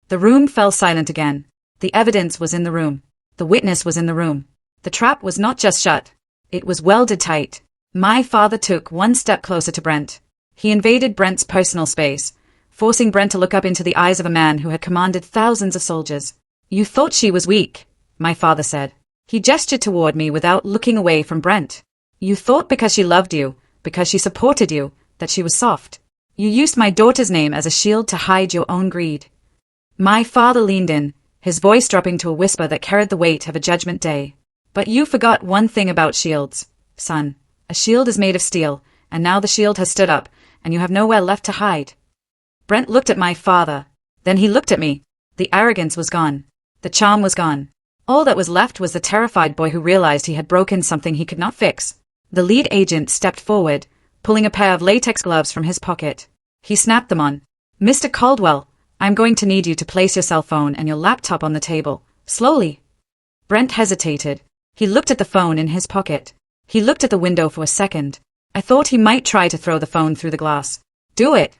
The room fell silent again. The evidence was in the room. The witness was in the room. The trap was not just shut. It was welded tight. My father took one step closer to Brent. He invaded Brent's personal space, forcing Brent to look up into the eyes of a man who had commanded thousands of soldiers. You thought she was weak, my father said. He gestured toward me without looking away from Brent. You thought because she loved you, because she supported you, that she was soft. You used my daughter's name as a shield to hide your own greed. My father leaned in, his voice dropping to a whisper that carried the weight of a judgment day. But you forgot one thing about shields, son. A shield is made of steel, and now the shield has stood up, and you have nowhere left to hide. Brent looked at my father. Then he looked at me. The arrogance was gone. The charm was gone. All that was left was the terrified boy who realized he had broken something he could not fix. The lead agent stepped forward, pulling a pair of latex gloves from his pocket. He snapped them on. Mr. Caldwell, I'm going to need you to place your cell phone and your laptop on the table. Slowly. Brent hesitated. He looked at the phone in his pocket. He looked at the window for a second. I thought he might try to throw the phone through the glass. Do it.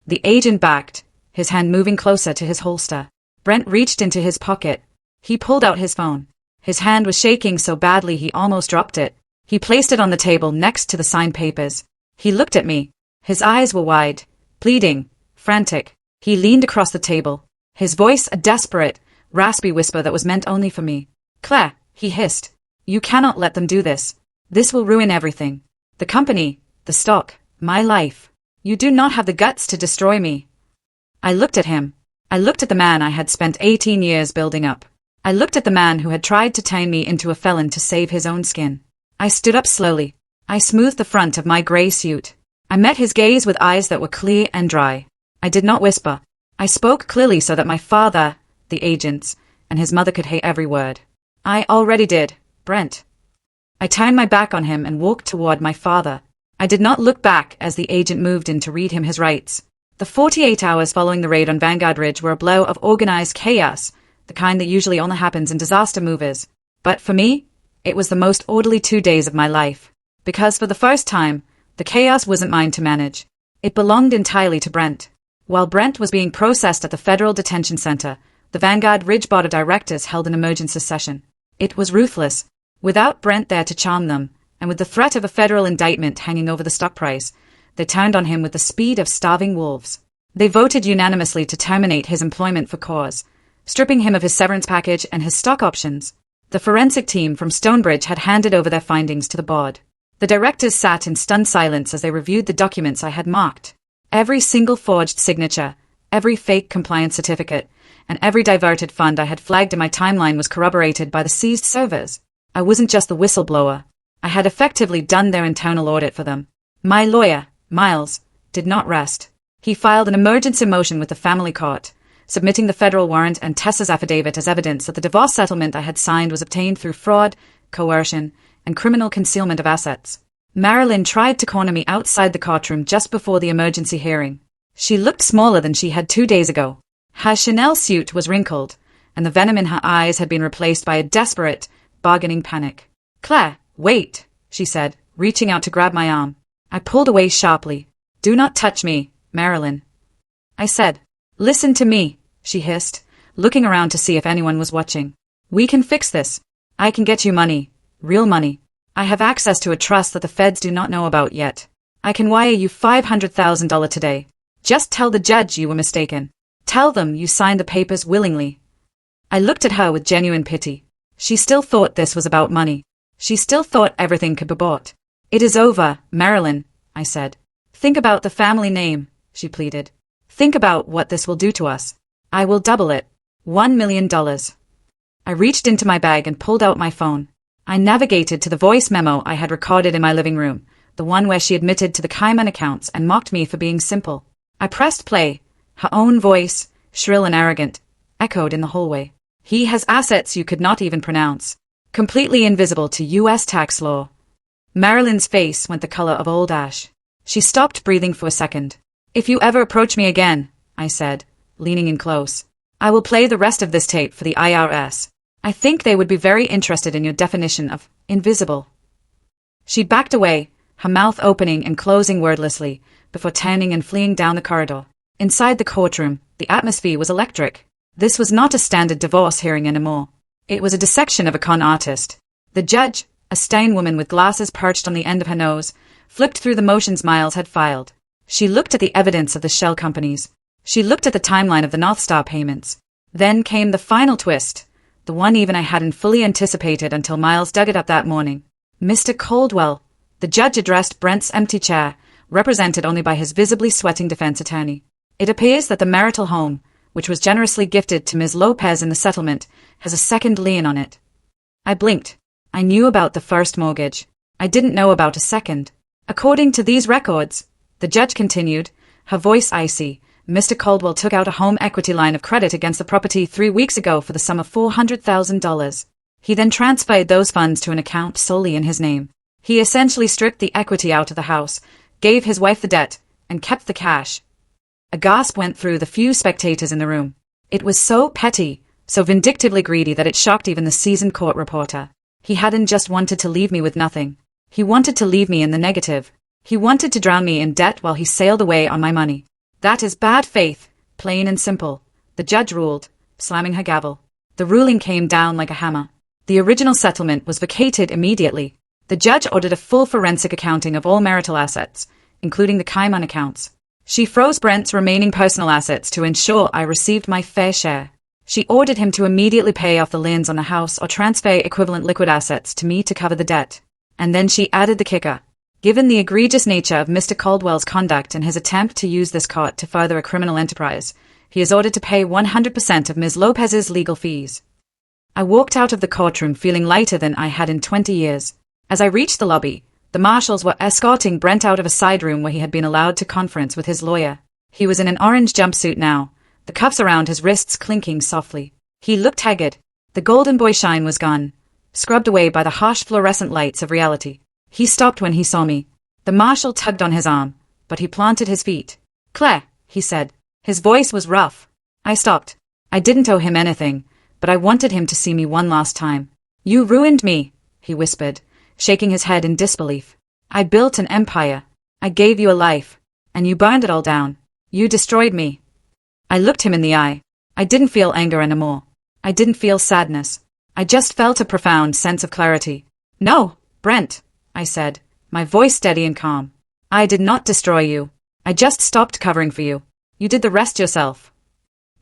The agent backed, his hand moving closer to his holster. Brent reached into his pocket. He pulled out his phone. His hand was shaking so badly he almost dropped it. He placed it on the table next to the signed papers. He looked at me. His eyes were wide, pleading, frantic. He leaned across the table, his voice a desperate, raspy whisper that was meant only for me. Claire, he hissed. You cannot let them do this. This will ruin everything. The company, the stock, my life. You do not have the guts to destroy me. I looked at him. I looked at the man I had spent 18 years building up. I looked at the man who had tried to turn me into a felon to save his own skin. I stood up slowly. I smoothed the front of my gray suit. I met his gaze with eyes that were clear and dry. I did not whisper. I spoke clearly so that my father, the agents, and his mother could hear every word. I already did, Brent. I turned my back on him and walked toward my father. I did not look back as the agent moved in to read him his rights. The 48 hours following the raid on Vanguard Ridge were a blow of organized chaos, the kind that usually only happens in disaster movies. But for me, it was the most orderly 2 days of my life. Because for the first time, the chaos wasn't mine to manage. It belonged entirely to Brent. While Brent was being processed at the Federal Detention Center, the Vanguard Ridge Board of Directors held an emergency session. It was ruthless. Without Brent there to charm them, and with the threat of a federal indictment hanging over the stock price, they turned on him with the speed of starving wolves. They voted unanimously to terminate his employment for cause, stripping him of his severance package and his stock options. The forensic team from Stonebridge had handed over their findings to the board. The directors sat in stunned silence as they reviewed the documents I had marked. Every single forged signature, every fake compliance certificate, and every diverted fund I had flagged in my timeline was corroborated by the seized servers. I wasn't just the whistleblower. I had effectively done their internal audit for them. My lawyer, Miles, did not rest. He filed an emergency motion with the family court, submitting the federal warrant and Tessa's affidavit as evidence that the divorce settlement I had signed was obtained through fraud, coercion, and criminal concealment of assets. Marilyn tried to corner me outside the courtroom just before the emergency hearing. She looked smaller than she had 2 days ago. Her Chanel suit was wrinkled, and the venom in her eyes had been replaced by a desperate, bargaining panic. "Claire, wait," she said, reaching out to grab my arm. I pulled away sharply. "Do not touch me, Marilyn," I said. "Listen to me," she hissed, looking around to see if anyone was watching. "We can fix this. I can get you money. Real money. I have access to a trust that the feds do not know about yet. I can wire you $500,000 today. Just tell the judge you were mistaken. Tell them you signed the papers willingly." I looked at her with genuine pity. She still thought this was about money. She still thought everything could be bought. "It is over, Marilyn," I said. "Think about the family name," she pleaded. "Think about what this will do to us. I will double it. $1 million. I reached into my bag and pulled out my phone. I navigated to the voice memo I had recorded in my living room, the one where she admitted to the Cayman accounts and mocked me for being simple. I pressed play. Her own voice, shrill and arrogant, echoed in the hallway. "He has assets you could not even pronounce. Completely invisible to U.S. tax law." Marilyn's face went the color of old ash. She stopped breathing for a second. "If you ever approach me again," I said, leaning in close, "I will play the rest of this tape for the IRS. I think they would be very interested in your definition of invisible." She backed away, her mouth opening and closing wordlessly, before turning and fleeing down the corridor. Inside the courtroom, the atmosphere was electric. This was not a standard divorce hearing anymore. It was a dissection of a con artist. The judge, a stern woman with glasses perched on the end of her nose, flipped through the motions Miles had filed. She looked at the evidence of the shell companies. She looked at the timeline of the North Star payments. Then came the final twist, the one even I hadn't fully anticipated until Miles dug it up that morning. "Mr. Caldwell," the judge addressed Brent's empty chair, represented only by his visibly sweating defense attorney. "It appears that the marital home, which was generously gifted to Ms. Lopez in the settlement, has a second lien on it." I blinked. I knew about the first mortgage. I didn't know about a second. "According to these records," the judge continued, her voice icy, "Mr. Caldwell took out a home equity line of credit against the property 3 weeks ago for the sum of $400,000. He then transferred those funds to an account solely in his name. He essentially stripped the equity out of the house, gave his wife the debt, and kept the cash." A gasp went through the few spectators in the room. It was so petty, so vindictively greedy that it shocked even the seasoned court reporter. He hadn't just wanted to leave me with nothing. He wanted to leave me in the negative. He wanted to drown me in debt while he sailed away on my money. "That is bad faith, plain and simple," the judge ruled, slamming her gavel. The ruling came down like a hammer. The original settlement was vacated immediately. The judge ordered a full forensic accounting of all marital assets, including the Cayman accounts. She froze Brent's remaining personal assets to ensure I received my fair share. She ordered him to immediately pay off the liens on the house or transfer equivalent liquid assets to me to cover the debt. And then she added the kicker. Given the egregious nature of Mr. Caldwell's conduct and his attempt to use this court to further a criminal enterprise, he is ordered to pay 100% of Ms. Lopez's legal fees. I walked out of the courtroom feeling lighter than I had in 20 years. As I reached the lobby, the marshals were escorting Brent out of a side room where he had been allowed to conference with his lawyer. He was in an orange jumpsuit now, the cuffs around his wrists clinking softly. He looked haggard. The golden boy shine was gone, scrubbed away by the harsh fluorescent lights of reality. He stopped when he saw me. The marshal tugged on his arm, but he planted his feet. "Claire," he said. His voice was rough. I stopped. I didn't owe him anything, but I wanted him to see me one last time. "You ruined me," he whispered, shaking his head in disbelief. I built an empire. I gave you a life. And you burned it all down. You destroyed me. I looked him in the eye. I didn't feel anger anymore. I didn't feel sadness. I just felt a profound sense of clarity. No, Brent, I said, my voice steady and calm. I did not destroy you. I just stopped covering for you. You did the rest yourself.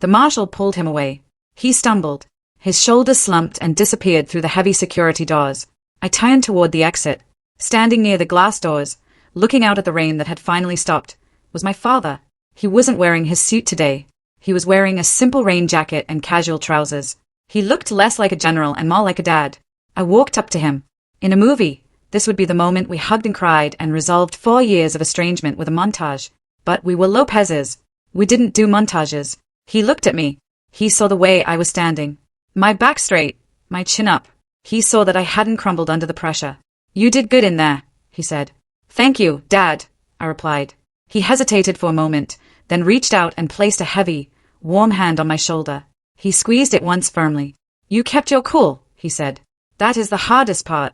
The marshal pulled him away. He stumbled. His shoulders slumped and disappeared through the heavy security doors. I turned toward the exit. Standing near the glass doors, looking out at the rain that had finally stopped, was my father. He wasn't wearing his suit today. He was wearing a simple rain jacket and casual trousers. He looked less like a general and more like a dad. I walked up to him. In a movie, this would be the moment we hugged and cried and resolved 4 years of estrangement with a montage. But we were Lopez's. We didn't do montages. He looked at me. He saw the way I was standing. My back straight, my chin up. He saw that I hadn't crumbled under the pressure. You did good in there, he said. Thank you, Dad, I replied. He hesitated for a moment, then reached out and placed a heavy, warm hand on my shoulder. He squeezed it once firmly. You kept your cool, he said. That is the hardest part.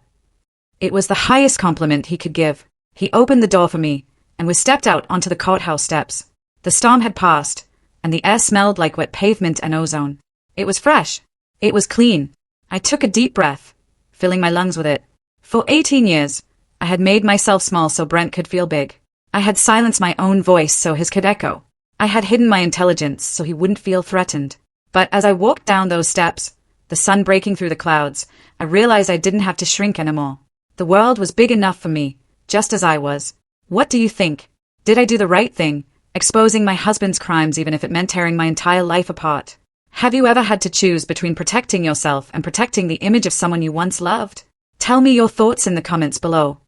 It was the highest compliment he could give. He opened the door for me, and we stepped out onto the courthouse steps. The storm had passed, and the air smelled like wet pavement and ozone. It was fresh. It was clean. I took a deep breath, filling my lungs with it. For 18 years, I had made myself small so Brent could feel big. I had silenced my own voice so his could echo. I had hidden my intelligence so he wouldn't feel threatened. But as I walked down those steps, the sun breaking through the clouds, I realized I didn't have to shrink anymore. The world was big enough for me, just as I was. What do you think? Did I do the right thing, exposing my husband's crimes even if it meant tearing my entire life apart? Have you ever had to choose between protecting yourself and protecting the image of someone you once loved? Tell me your thoughts in the comments below.